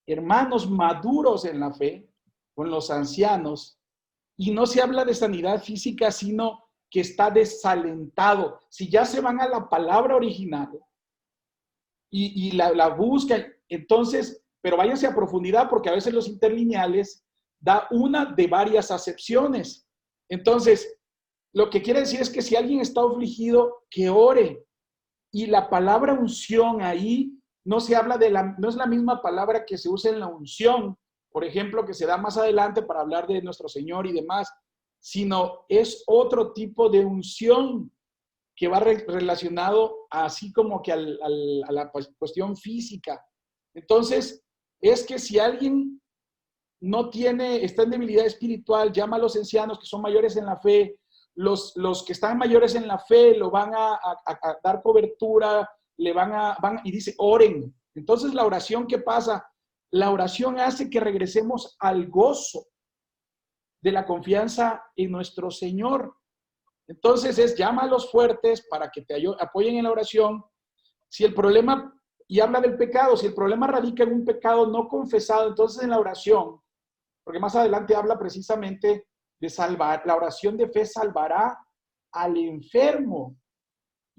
hermanos maduros en la fe, con los ancianos, y no se habla de sanidad física, sino que está desalentado. Si ya se van a la palabra original y la buscan, entonces, pero váyanse a profundidad, porque a veces los interlineales da una de varias acepciones. Entonces, lo que quiere decir es que si alguien está afligido, que ore. Y la palabra unción ahí no se habla no es la misma palabra que se usa en la unción, por ejemplo, que se da más adelante para hablar de nuestro Señor y demás, sino es otro tipo de unción que va relacionado así como que a la cuestión física. Entonces, es que si alguien está en debilidad espiritual, llama a los ancianos que son mayores en la fe, los que están mayores en la fe lo van a dar cobertura, y dice, oren. Entonces, la oración, ¿qué pasa? La oración hace que regresemos al gozo de la confianza en nuestro Señor. Entonces, llama a los fuertes para que te apoyen en la oración. Si el problema, y habla del pecado, si el problema radica en un pecado no confesado, entonces en la oración, porque más adelante habla precisamente de salvar, la oración de fe salvará al enfermo.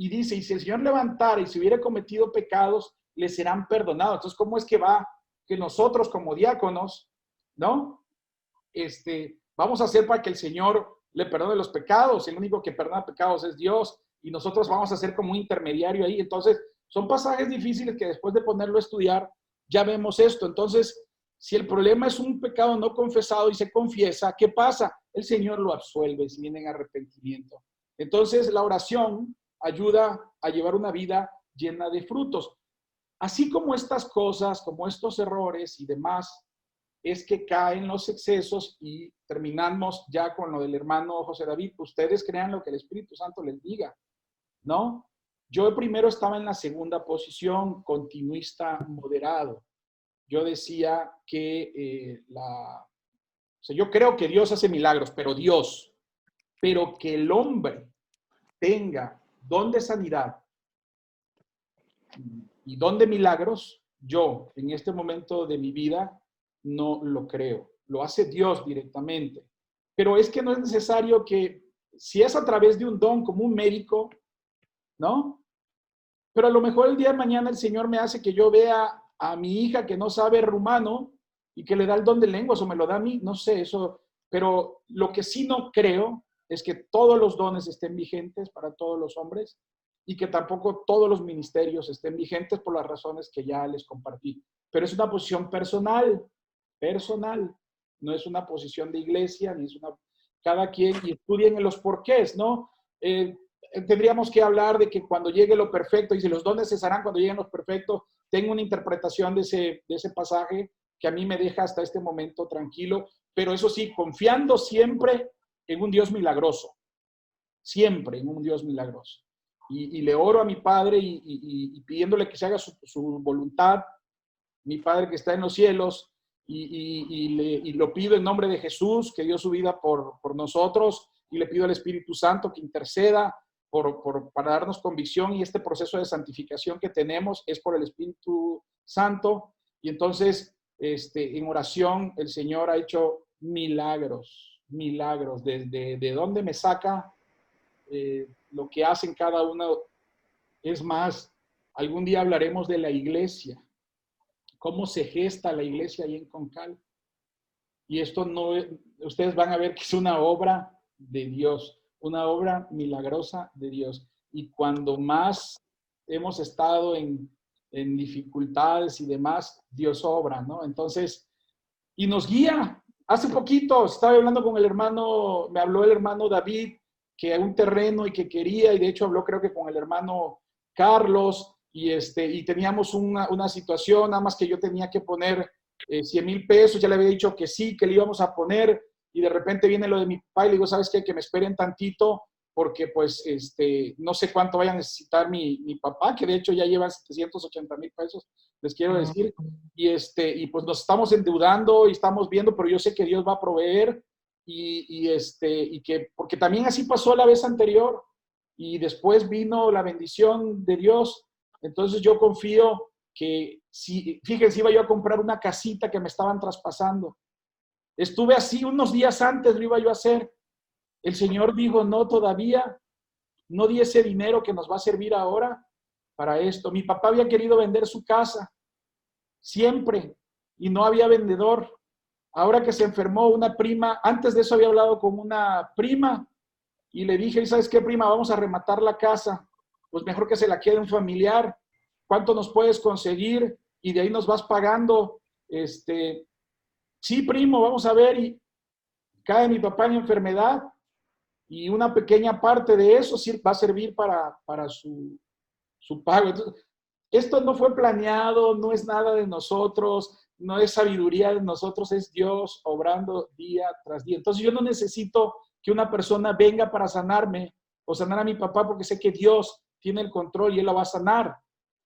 Y dice, y si el Señor levantara y si hubiera cometido pecados, le serán perdonados. Entonces, ¿cómo es que va que nosotros como diáconos, ¿no? Vamos a hacer para que el Señor le perdone los pecados? El único que perdona pecados es Dios, y nosotros vamos a ser como un intermediario ahí. Entonces, son pasajes difíciles que después de ponerlo a estudiar, ya vemos esto. Entonces, si el problema es un pecado no confesado y se confiesa, ¿qué pasa? El Señor lo absuelve si viene en arrepentimiento. Entonces, la oración ayuda a llevar una vida llena de frutos. Así como estas cosas, como estos errores y demás, es que caen los excesos, y terminamos ya con lo del hermano José David. Ustedes crean lo que el Espíritu Santo les diga, ¿no? Yo primero estaba en la segunda posición, continuista moderado. Yo decía que yo creo que Dios hace milagros, pero que el hombre tenga don de sanidad y don de milagros, yo en este momento de mi vida no lo creo. Lo hace Dios directamente. Pero es que no es necesario que, si es a través de un don como un médico, ¿no? Pero a lo mejor el día de mañana el Señor me hace que yo vea a mi hija que no sabe rumano y que le da el don de lenguas, o me lo da a mí, no sé, eso. Pero lo que sí no creo es que todos los dones estén vigentes para todos los hombres, y que tampoco todos los ministerios estén vigentes por las razones que ya les compartí. Pero es una posición personal, no es una posición de iglesia, ni es una... Cada quien, y estudien los porqués, ¿no? Tendríamos que hablar de que cuando llegue lo perfecto, y si los dones cesarán cuando lleguen los perfectos. Tengo una interpretación de ese pasaje que a mí me deja hasta este momento tranquilo, pero eso sí, confiando siempre en un Dios milagroso, siempre en un Dios milagroso. Y le oro a mi Padre y pidiéndole que se haga su voluntad, mi Padre que está en los cielos, y lo pido en nombre de Jesús, que dio su vida por nosotros, y le pido al Espíritu Santo que interceda para darnos convicción, y este proceso de santificación que tenemos es por el Espíritu Santo. Y entonces, en oración, el Señor ha hecho milagros. ¿De dónde me saca lo que hacen cada uno? Es más, algún día hablaremos de la iglesia, cómo se gesta la iglesia ahí en Concal. Y esto ustedes van a ver que es una obra de Dios, una obra milagrosa de Dios. Y cuando más hemos estado en dificultades y demás, Dios obra, ¿no? Entonces, y nos guía. Hace poquito estaba hablando con me habló el hermano David, que hay un terreno y que quería, y de hecho habló creo que con el hermano Carlos, y teníamos una situación, nada más que yo tenía que poner 100,000 pesos, ya le había dicho que sí, que le íbamos a poner, y de repente viene lo de mi papá, y le digo, ¿sabes qué? Que me esperen tantito, porque pues no sé cuánto vaya a necesitar mi papá, que de hecho ya lleva 780,000 pesos, les quiero decir, y pues nos estamos endeudando y estamos viendo, pero yo sé que Dios va a proveer, y que, porque también así pasó la vez anterior, y después vino la bendición de Dios. Entonces yo confío que, fíjense, iba yo a comprar una casita que me estaban traspasando. Estuve así unos días antes, lo iba yo a hacer. El Señor dijo, no, todavía, no di ese dinero que nos va a servir ahora para esto. Mi papá había querido vender su casa, siempre, y no había vendedor. ahora que se enfermó una prima, antes de eso había hablado con una prima y le dije, ¿sabes qué, prima? Vamos a rematar la casa. Pues mejor que se la quede un familiar. ¿Cuánto nos puedes conseguir? Y de ahí nos vas pagando. Sí, primo, vamos a ver. Y cae mi papá en enfermedad y una pequeña parte de eso sí va a servir para su pago. Entonces, esto no fue planeado, no es nada de nosotros, no es sabiduría de nosotros, es Dios obrando día tras día. Entonces yo no necesito que una persona venga para sanarme o sanar a mi papá porque sé que Dios tiene el control y Él la va a sanar.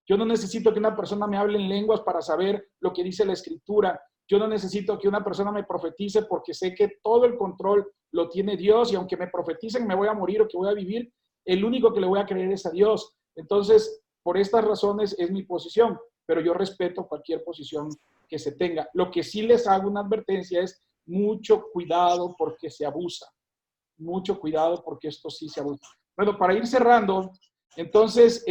Yo no necesito que una persona me hable en lenguas para saber lo que dice la Escritura. Yo no necesito que una persona me profetice porque sé que todo el control lo tiene Dios y aunque me profeticen me voy a morir o que voy a vivir, el único que le voy a creer es a Dios. Entonces, por estas razones es mi posición, pero yo respeto cualquier posición que se tenga. Lo que sí les hago una advertencia es mucho cuidado porque se abusa. Mucho cuidado porque esto sí se abusa. Bueno, para ir cerrando, entonces,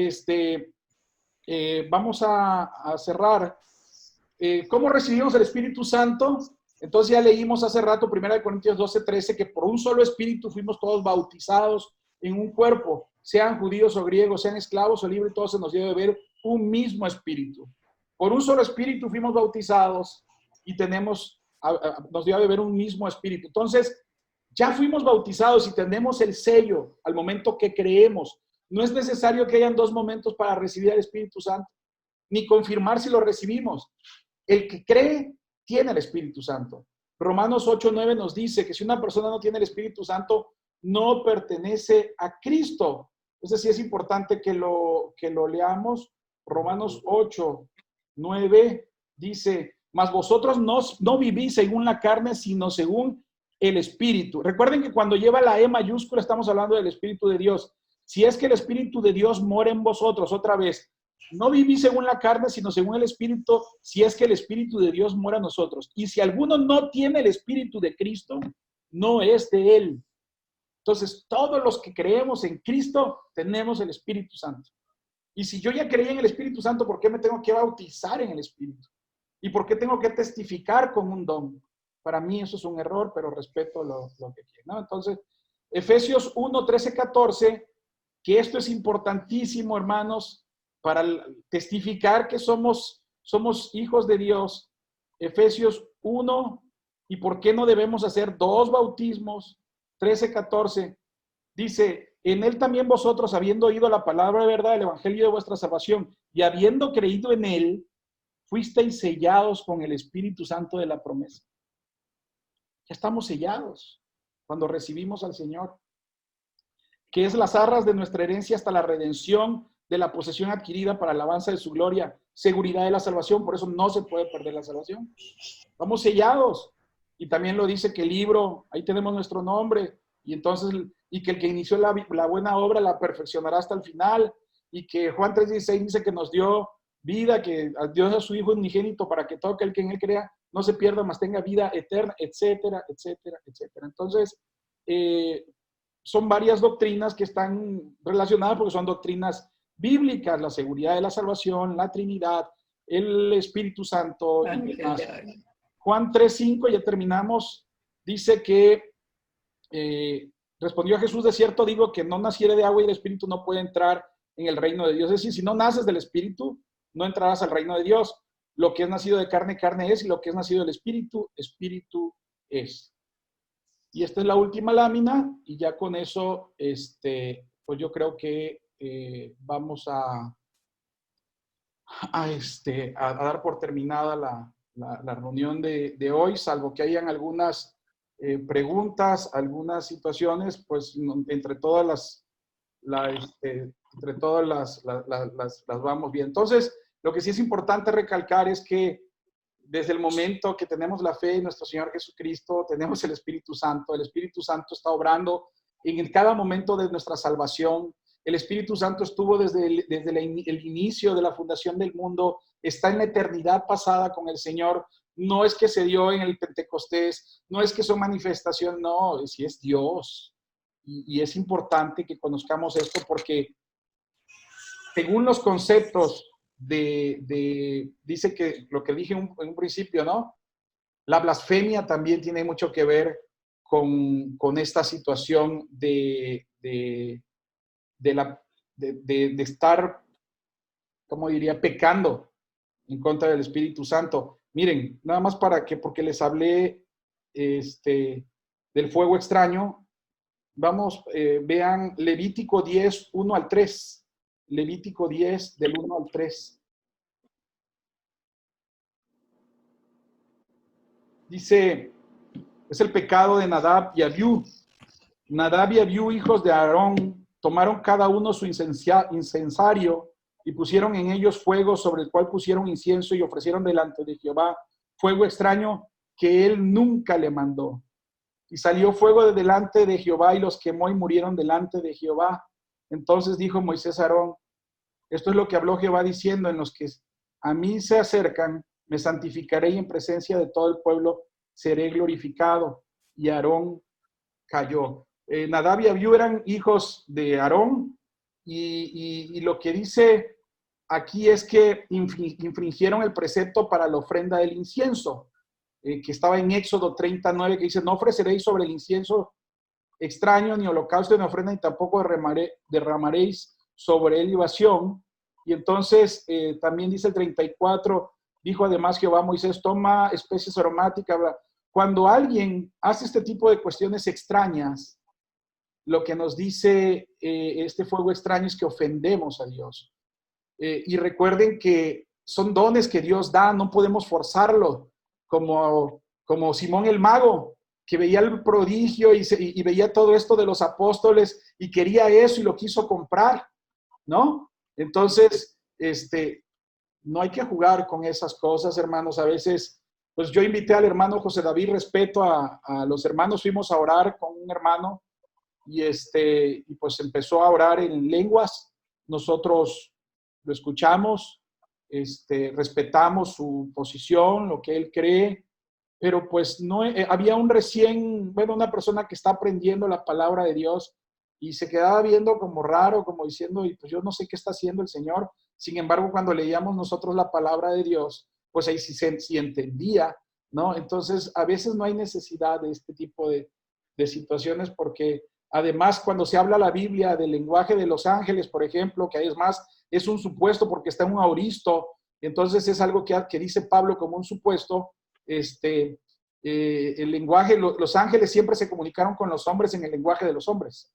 vamos a cerrar. ¿Cómo recibimos el Espíritu Santo? Entonces ya leímos hace rato, 1 Corintios 12:13, que por un solo Espíritu fuimos todos bautizados en un cuerpo, sean judíos o griegos, sean esclavos o libres, todos se nos dio de beber un mismo Espíritu. Por un solo Espíritu fuimos bautizados y nos dio a beber un mismo Espíritu. Entonces, ya fuimos bautizados y tenemos el sello al momento que creemos. No es necesario que hayan 2 momentos para recibir el Espíritu Santo, ni confirmar si lo recibimos. El que cree tiene el Espíritu Santo. Romanos 8:9 nos dice que si una persona no tiene el Espíritu Santo, no pertenece a Cristo. Entonces sí es importante que lo leamos. Romanos 8:9 dice, mas vosotros no vivís según la carne, sino según el Espíritu. Recuerden que cuando lleva la E mayúscula estamos hablando del Espíritu de Dios. Si es que el Espíritu de Dios mora en vosotros, otra vez, no vivís según la carne, sino según el Espíritu, si es que el Espíritu de Dios mora en nosotros. Y si alguno no tiene el Espíritu de Cristo, no es de Él. Entonces, todos los que creemos en Cristo, tenemos el Espíritu Santo. Y si yo ya creí en el Espíritu Santo, ¿por qué me tengo que bautizar en el Espíritu? ¿Y por qué tengo que testificar con un don? Para mí eso es un error, pero respeto lo que quiero, ¿no? Entonces, Efesios 1:13-14, que esto es importantísimo, hermanos, para testificar que somos hijos de Dios. Efesios 1, ¿y por qué no debemos hacer 2 bautismos? 13:14, dice, en él también vosotros, habiendo oído la palabra de verdad, el evangelio de vuestra salvación, y habiendo creído en él, fuisteis sellados con el Espíritu Santo de la promesa. Ya estamos sellados cuando recibimos al Señor, que es las arras de nuestra herencia hasta la redención de la posesión adquirida para alabanza de su gloria, seguridad de la salvación, por eso no se puede perder la salvación. Estamos sellados. Y también lo dice que el libro, ahí tenemos nuestro nombre, y entonces, y que el que inició la buena obra la perfeccionará hasta el final, y que Juan 3:16 dice que nos dio vida, que Dios a su Hijo unigénito para que todo aquel que en él crea no se pierda, mas tenga vida eterna, etcétera, etcétera, etcétera. Entonces, son varias doctrinas que están relacionadas porque son doctrinas bíblicas, la seguridad de la salvación, la Trinidad, el Espíritu Santo y demás. Juan 3:5, ya terminamos, dice que respondió Jesús, de cierto digo que no naciere de agua y el Espíritu no puede entrar en el reino de Dios. Es decir, si no naces del Espíritu, no entrarás al reino de Dios. Lo que es nacido de carne, carne es, y lo que es nacido del Espíritu, Espíritu es. Y esta es la última lámina, y ya con eso, pues yo creo que vamos a dar por terminada la reunión de hoy, salvo que hayan algunas preguntas, algunas situaciones, pues entre todas las vamos bien. Entonces, lo que sí es importante recalcar es que desde el momento que tenemos la fe en nuestro Señor Jesucristo, tenemos el Espíritu Santo. El Espíritu Santo está obrando en cada momento de nuestra salvación. El Espíritu Santo estuvo desde el inicio de la fundación del mundo, está en la eternidad pasada con el Señor. No es que se dio en el Pentecostés, no es que son manifestación, no, si es Dios. Y es importante que conozcamos esto porque según los conceptos dice que lo que dije en un principio, ¿no? La blasfemia también tiene mucho que ver con esta situación de estar, ¿cómo diría?, pecando en contra del Espíritu Santo. Miren, nada más porque les hablé del fuego extraño, vamos, vean Levítico 10, 1 al 3. Levítico 10, del 1 al 3. Dice, es el pecado de Nadab y Abiú. Nadab y Abiú, hijos de Aarón, tomaron cada uno su incensario y pusieron en ellos fuego, sobre el cual pusieron incienso y ofrecieron delante de Jehová fuego extraño que él nunca le mandó. Y salió fuego de delante de Jehová y los quemó y murieron delante de Jehová. Entonces dijo Moisés a Aarón, esto es lo que habló Jehová diciendo, en los que a mí se acercan, me santificaré y en presencia de todo el pueblo seré glorificado. Y Aarón cayó. Nadab y Abiú eran hijos de Aarón y lo que dice aquí es que infringieron el precepto para la ofrenda del incienso, que estaba en Éxodo 39, que dice, no ofreceréis sobre el incienso extraño, ni holocausto, ni ofrenda, ni tampoco derramaréis sobre él libación. Y entonces también dice el 34, dijo además Jehová a Moisés, toma especies aromáticas. Cuando alguien hace este tipo de cuestiones extrañas, lo que nos dice este fuego extraño es que ofendemos a Dios. Y recuerden que son dones que Dios da, no podemos forzarlo, como Simón el mago, que veía el prodigio y veía todo esto de los apóstoles y quería eso y lo quiso comprar, ¿no? Entonces, no hay que jugar con esas cosas, hermanos. A veces, pues yo invité al hermano José David, respeto a los hermanos, fuimos a orar con un hermano y pues empezó a orar en lenguas. Nosotros lo escuchamos, respetamos su posición, lo que él cree, pero pues no, había una persona que está aprendiendo la palabra de Dios y se quedaba viendo como raro, como diciendo, y pues yo no sé qué está haciendo el Señor. Sin embargo, cuando leíamos nosotros la palabra de Dios, pues ahí sí entendía, ¿no? Entonces, a veces no hay necesidad de este tipo de situaciones porque además, cuando se habla la Biblia del lenguaje de los ángeles, por ejemplo, que además es un supuesto porque está en un auristo, entonces es algo que dice Pablo como un supuesto, el lenguaje, los ángeles siempre se comunicaron con los hombres en el lenguaje de los hombres,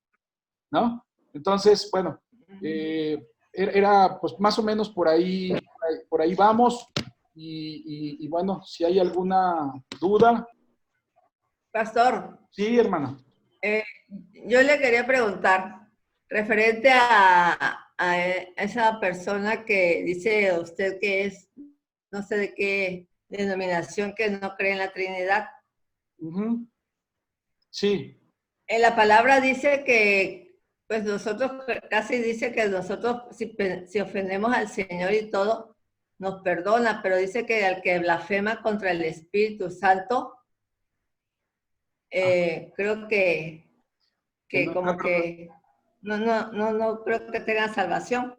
¿no? Entonces, bueno, era pues más o menos por ahí vamos y bueno, si hay alguna duda. Pastor. Sí, hermana. Yo le quería preguntar, referente a esa persona que dice usted que es, no sé de qué denominación, que no cree en la Trinidad. Uh-huh. Sí. En la palabra dice que, pues nosotros, casi dice que nosotros, si ofendemos al Señor y todo, nos perdona, pero dice que al que blasfema contra el Espíritu Santo, creo que no, como que no creo que tenga salvación.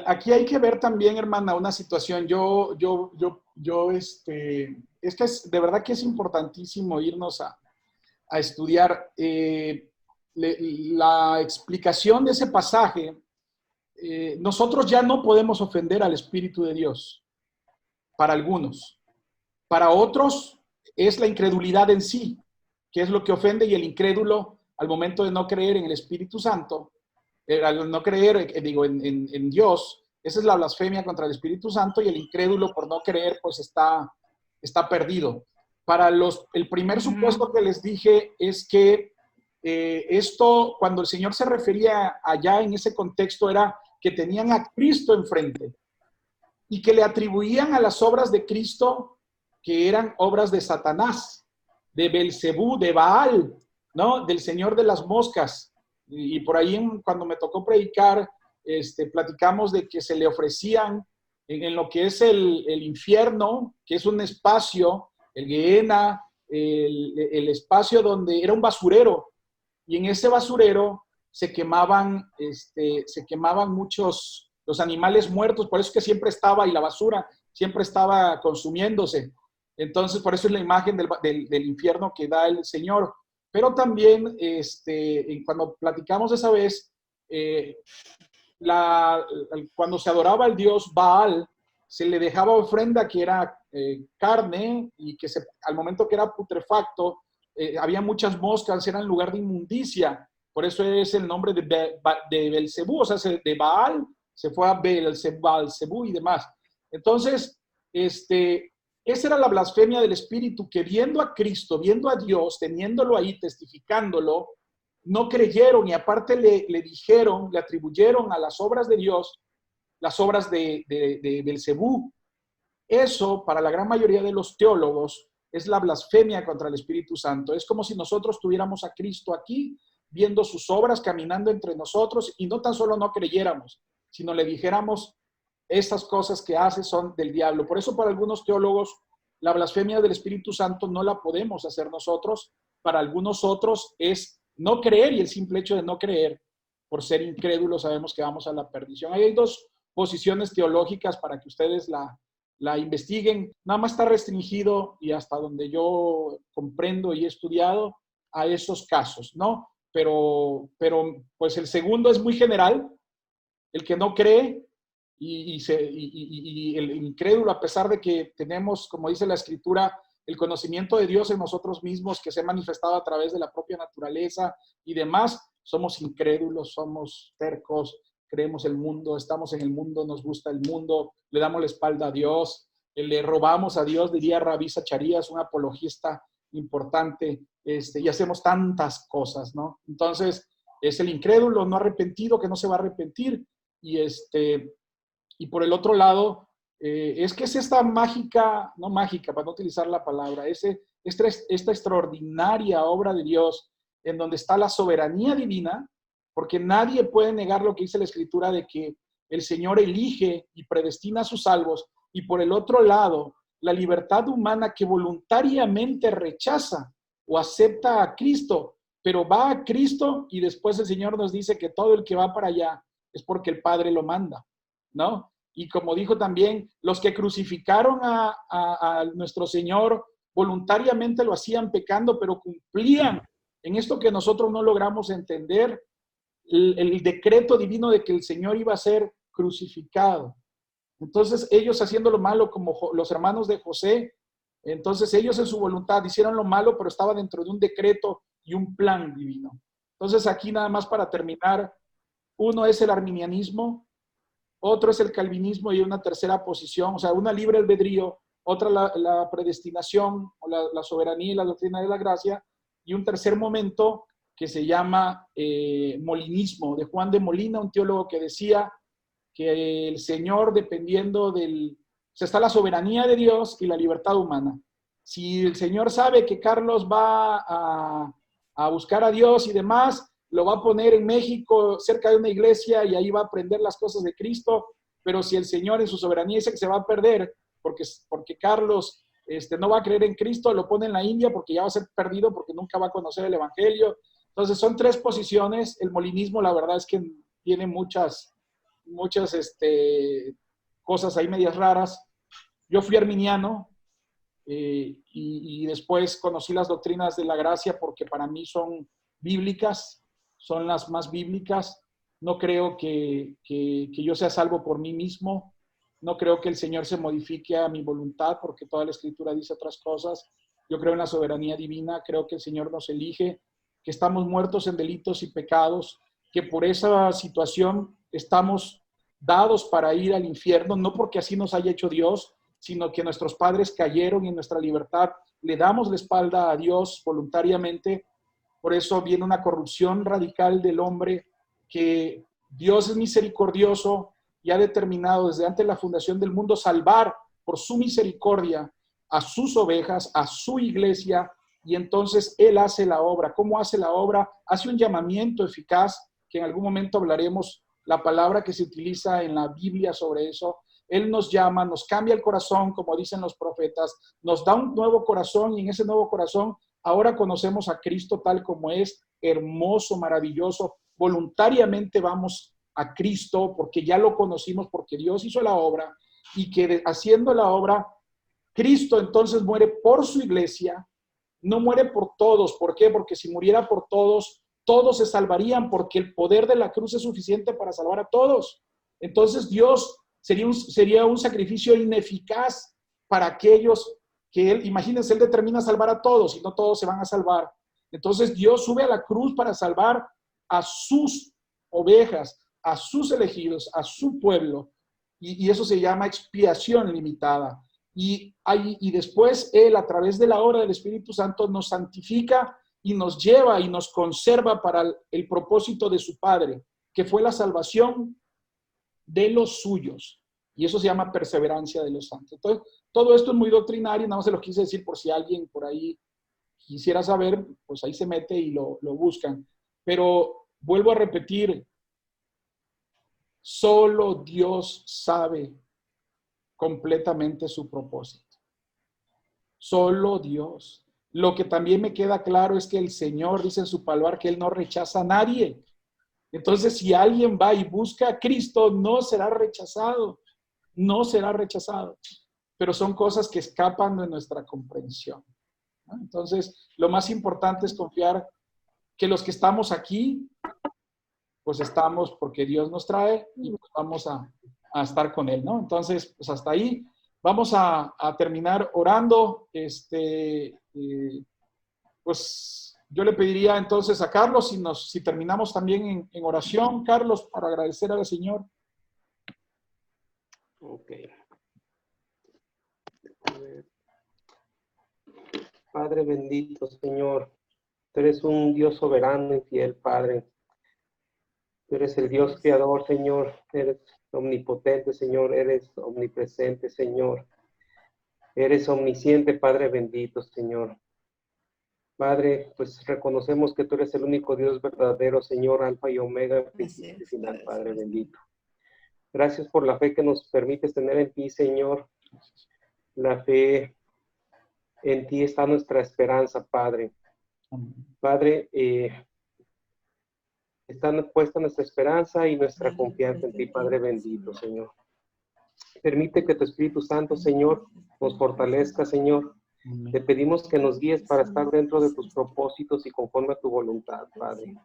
Aquí hay que ver también, hermana, una situación. Es que de verdad que es importantísimo irnos a estudiar la explicación de ese pasaje. Nosotros ya no podemos ofender al Espíritu de Dios, para algunos. Para otros es la incredulidad en sí, que es lo que ofende, y el incrédulo al momento de no creer en el Espíritu Santo, al no creer, en Dios, esa es la blasfemia contra el Espíritu Santo, y el incrédulo por no creer pues está perdido. Para el primer supuesto que les dije es que esto, cuando el Señor se refería allá en ese contexto, era que tenían a Cristo enfrente y que le atribuían a las obras de Cristo que eran obras de Satanás, de Belcebú, de Baal, ¿no? Del señor de las moscas. Y por ahí cuando me tocó predicar, platicamos de que se le ofrecían en lo que es el infierno, que es un espacio, el Gehenna, el espacio donde era un basurero, y en ese basurero se quemaban muchos, los animales muertos, por eso es que siempre estaba, y la basura siempre estaba consumiéndose. Entonces, por eso es la imagen del infierno que da el Señor. Pero también, cuando platicamos esa vez, cuando se adoraba al dios Baal, se le dejaba ofrenda que era carne y que al momento que era putrefacto, había muchas moscas, era en lugar de inmundicia. Por eso es el nombre de Belcebú, o sea, de Baal se fue a Belcebú y demás. Entonces, esa era la blasfemia del espíritu, que viendo a Cristo, viendo a Dios, teniéndolo ahí, testificándolo, no creyeron y aparte le dijeron, le atribuyeron a las obras de Dios, las obras de Belcebú. Eso, para la gran mayoría de los teólogos, es la blasfemia contra el Espíritu Santo. Es como si nosotros tuviéramos a Cristo aquí, viendo sus obras, caminando entre nosotros, y no tan solo no creyéramos, sino le dijéramos, estas cosas que hace son del diablo. Por eso para algunos teólogos, la blasfemia del Espíritu Santo no la podemos hacer nosotros. Para algunos otros es no creer, y el simple hecho de no creer, por ser incrédulos, sabemos que vamos a la perdición. Ahí hay dos posiciones teológicas para que ustedes la investiguen. Nada más está restringido, y hasta donde yo comprendo y he estudiado, a esos casos, ¿no? Pero pues el segundo es muy general, el que no cree y el incrédulo, a pesar de que tenemos, como dice la Escritura, el conocimiento de Dios en nosotros mismos, que se ha manifestado a través de la propia naturaleza y demás, somos incrédulos, somos tercos, creemos el mundo, estamos en el mundo, nos gusta el mundo, le damos la espalda a Dios, le robamos a Dios, diría Rabí Zacharías, un apologista importante, y hacemos tantas cosas, ¿no? Entonces, es el incrédulo no arrepentido que no se va a arrepentir, y por el otro lado, es que es esta mágica, no mágica, para no utilizar la palabra, esta extraordinaria obra de Dios en donde está la soberanía divina, porque nadie puede negar lo que dice la Escritura de que el Señor elige y predestina a sus salvos, y por el otro lado, la libertad humana que voluntariamente rechaza o acepta a Cristo, pero va a Cristo y después el Señor nos dice que todo el que va para allá es porque el Padre lo manda, ¿no? Y como dijo también, los que crucificaron a nuestro Señor voluntariamente lo hacían pecando, pero cumplían en esto que nosotros no logramos entender, el decreto divino de que el Señor iba a ser crucificado. Entonces ellos haciendo lo malo como los hermanos de José, entonces ellos en su voluntad hicieron lo malo, pero estaba dentro de un decreto y un plan divino. Entonces aquí nada más para terminar, uno es el arminianismo, otro es el calvinismo y una tercera posición, o sea, una libre albedrío, otra la predestinación o la soberanía y la doctrina de la gracia, y un tercer momento que se llama molinismo, de Juan de Molina, un teólogo que decía que el Señor, dependiendo o sea, está la soberanía de Dios y la libertad humana. Si el Señor sabe que Carlos va a buscar a Dios y demás, lo va a poner en México cerca de una iglesia y ahí va a aprender las cosas de Cristo, pero si el Señor en su soberanía dice que se va a perder porque Carlos no va a creer en Cristo, lo pone en la India porque ya va a ser perdido porque nunca va a conocer el Evangelio. Entonces son tres posiciones. El molinismo la verdad es que tiene muchas cosas ahí medias raras. Yo fui arminiano y después conocí las doctrinas de la gracia porque para mí son bíblicas, son las más bíblicas. No creo que yo sea salvo por mí mismo. No creo que el Señor se modifique a mi voluntad porque toda la Escritura dice otras cosas. Yo creo en la soberanía divina, creo que el Señor nos elige, que estamos muertos en delitos y pecados, que por esa situación estamos dados para ir al infierno, no porque así nos haya hecho Dios, sino que nuestros padres cayeron y en nuestra libertad le damos la espalda a Dios voluntariamente. Por eso viene una corrupción radical del hombre, que Dios es misericordioso y ha determinado desde antes de la fundación del mundo salvar por su misericordia a sus ovejas, a su iglesia, y entonces Él hace la obra. ¿Cómo hace la obra? Hace un llamamiento eficaz, que en algún momento hablaremos la palabra que se utiliza en la Biblia sobre eso. Él nos llama, nos cambia el corazón, como dicen los profetas, nos da un nuevo corazón y en ese nuevo corazón ahora conocemos a Cristo tal como es, hermoso, maravilloso. Voluntariamente vamos a Cristo porque ya lo conocimos, porque Dios hizo la obra y que haciendo la obra Cristo entonces muere por su iglesia, no muere por todos. ¿Por qué? Porque si muriera por todos, todos se salvarían, porque el poder de la cruz es suficiente para salvar a todos. Entonces Dios sería un sacrificio ineficaz para aquellos que Él, imagínense, Él determina salvar a todos y no todos se van a salvar. Entonces Dios sube a la cruz para salvar a sus ovejas, a sus elegidos, a su pueblo. Y eso se llama expiación limitada. Y después Él, a través de la obra del Espíritu Santo, nos santifica y nos lleva y nos conserva para el propósito de su Padre, que fue la salvación de los suyos. Y eso se llama perseverancia de los santos. Entonces, todo esto es muy doctrinario, nada más se lo quise decir por si alguien por ahí quisiera saber, pues ahí se mete y lo buscan. Pero vuelvo a repetir, solo Dios sabe completamente su propósito. Solo Dios. Lo que también me queda claro es que el Señor dice en su palabra que Él no rechaza a nadie. Entonces, si alguien va y busca a Cristo, no será rechazado. No será rechazado. Pero son cosas que escapan de nuestra comprensión, ¿no? Entonces, lo más importante es confiar que los que estamos aquí, pues estamos porque Dios nos trae y pues vamos a estar con Él, ¿no? Entonces, pues hasta ahí. Vamos a terminar orando. Pues yo le pediría entonces a Carlos si terminamos también en oración, Carlos, para agradecer al Señor. Ok. Padre bendito, Señor, tú eres un Dios soberano y fiel, Padre. Tú eres el Dios creador, Señor. Eres omnipotente, Señor. Eres omnipresente, Señor. Eres omnisciente, Padre bendito, Señor. Padre, pues reconocemos que tú eres el único Dios verdadero, Señor, Alfa y Omega, principio y final, Padre bendito. Gracias por la fe que nos permites tener en ti, Señor. La fe en ti está nuestra esperanza, Padre. Padre, está puesta nuestra esperanza y nuestra confianza en ti, Padre bendito, Señor. Permite que tu Espíritu Santo, Señor, nos fortalezca, Señor. Te pedimos que nos guíes para estar dentro de tus propósitos y conforme a tu voluntad, Padre.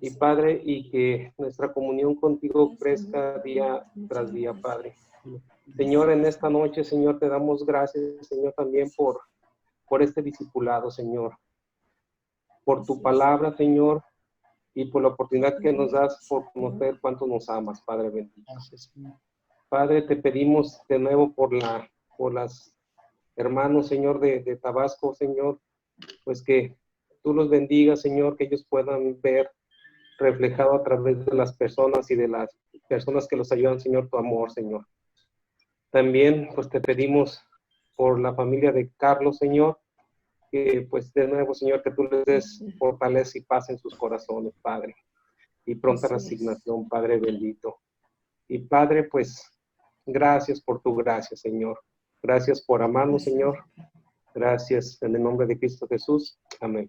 Y Padre, y que nuestra comunión contigo crezca día tras día, Padre. Señor, en esta noche, Señor, te damos gracias, Señor, también por este discipulado, Señor. Por tu palabra, Señor, y por la oportunidad que nos das por conocer cuánto nos amas, Padre bendito. Padre, te pedimos de nuevo por las hermanos, Señor, de Tabasco, Señor, pues que tú los bendigas, Señor, que ellos puedan ver reflejado a través de las personas y de las personas que los ayudan, Señor, tu amor, Señor. También, pues te pedimos por la familia de Carlos, Señor, que pues de nuevo, Señor, que tú les des fortaleza y paz en sus corazones, Padre, y pronta resignación, Padre bendito. Y Padre, pues gracias por tu gracia, Señor. Gracias por amarnos, Señor. Gracias en el nombre de Cristo Jesús. Amén.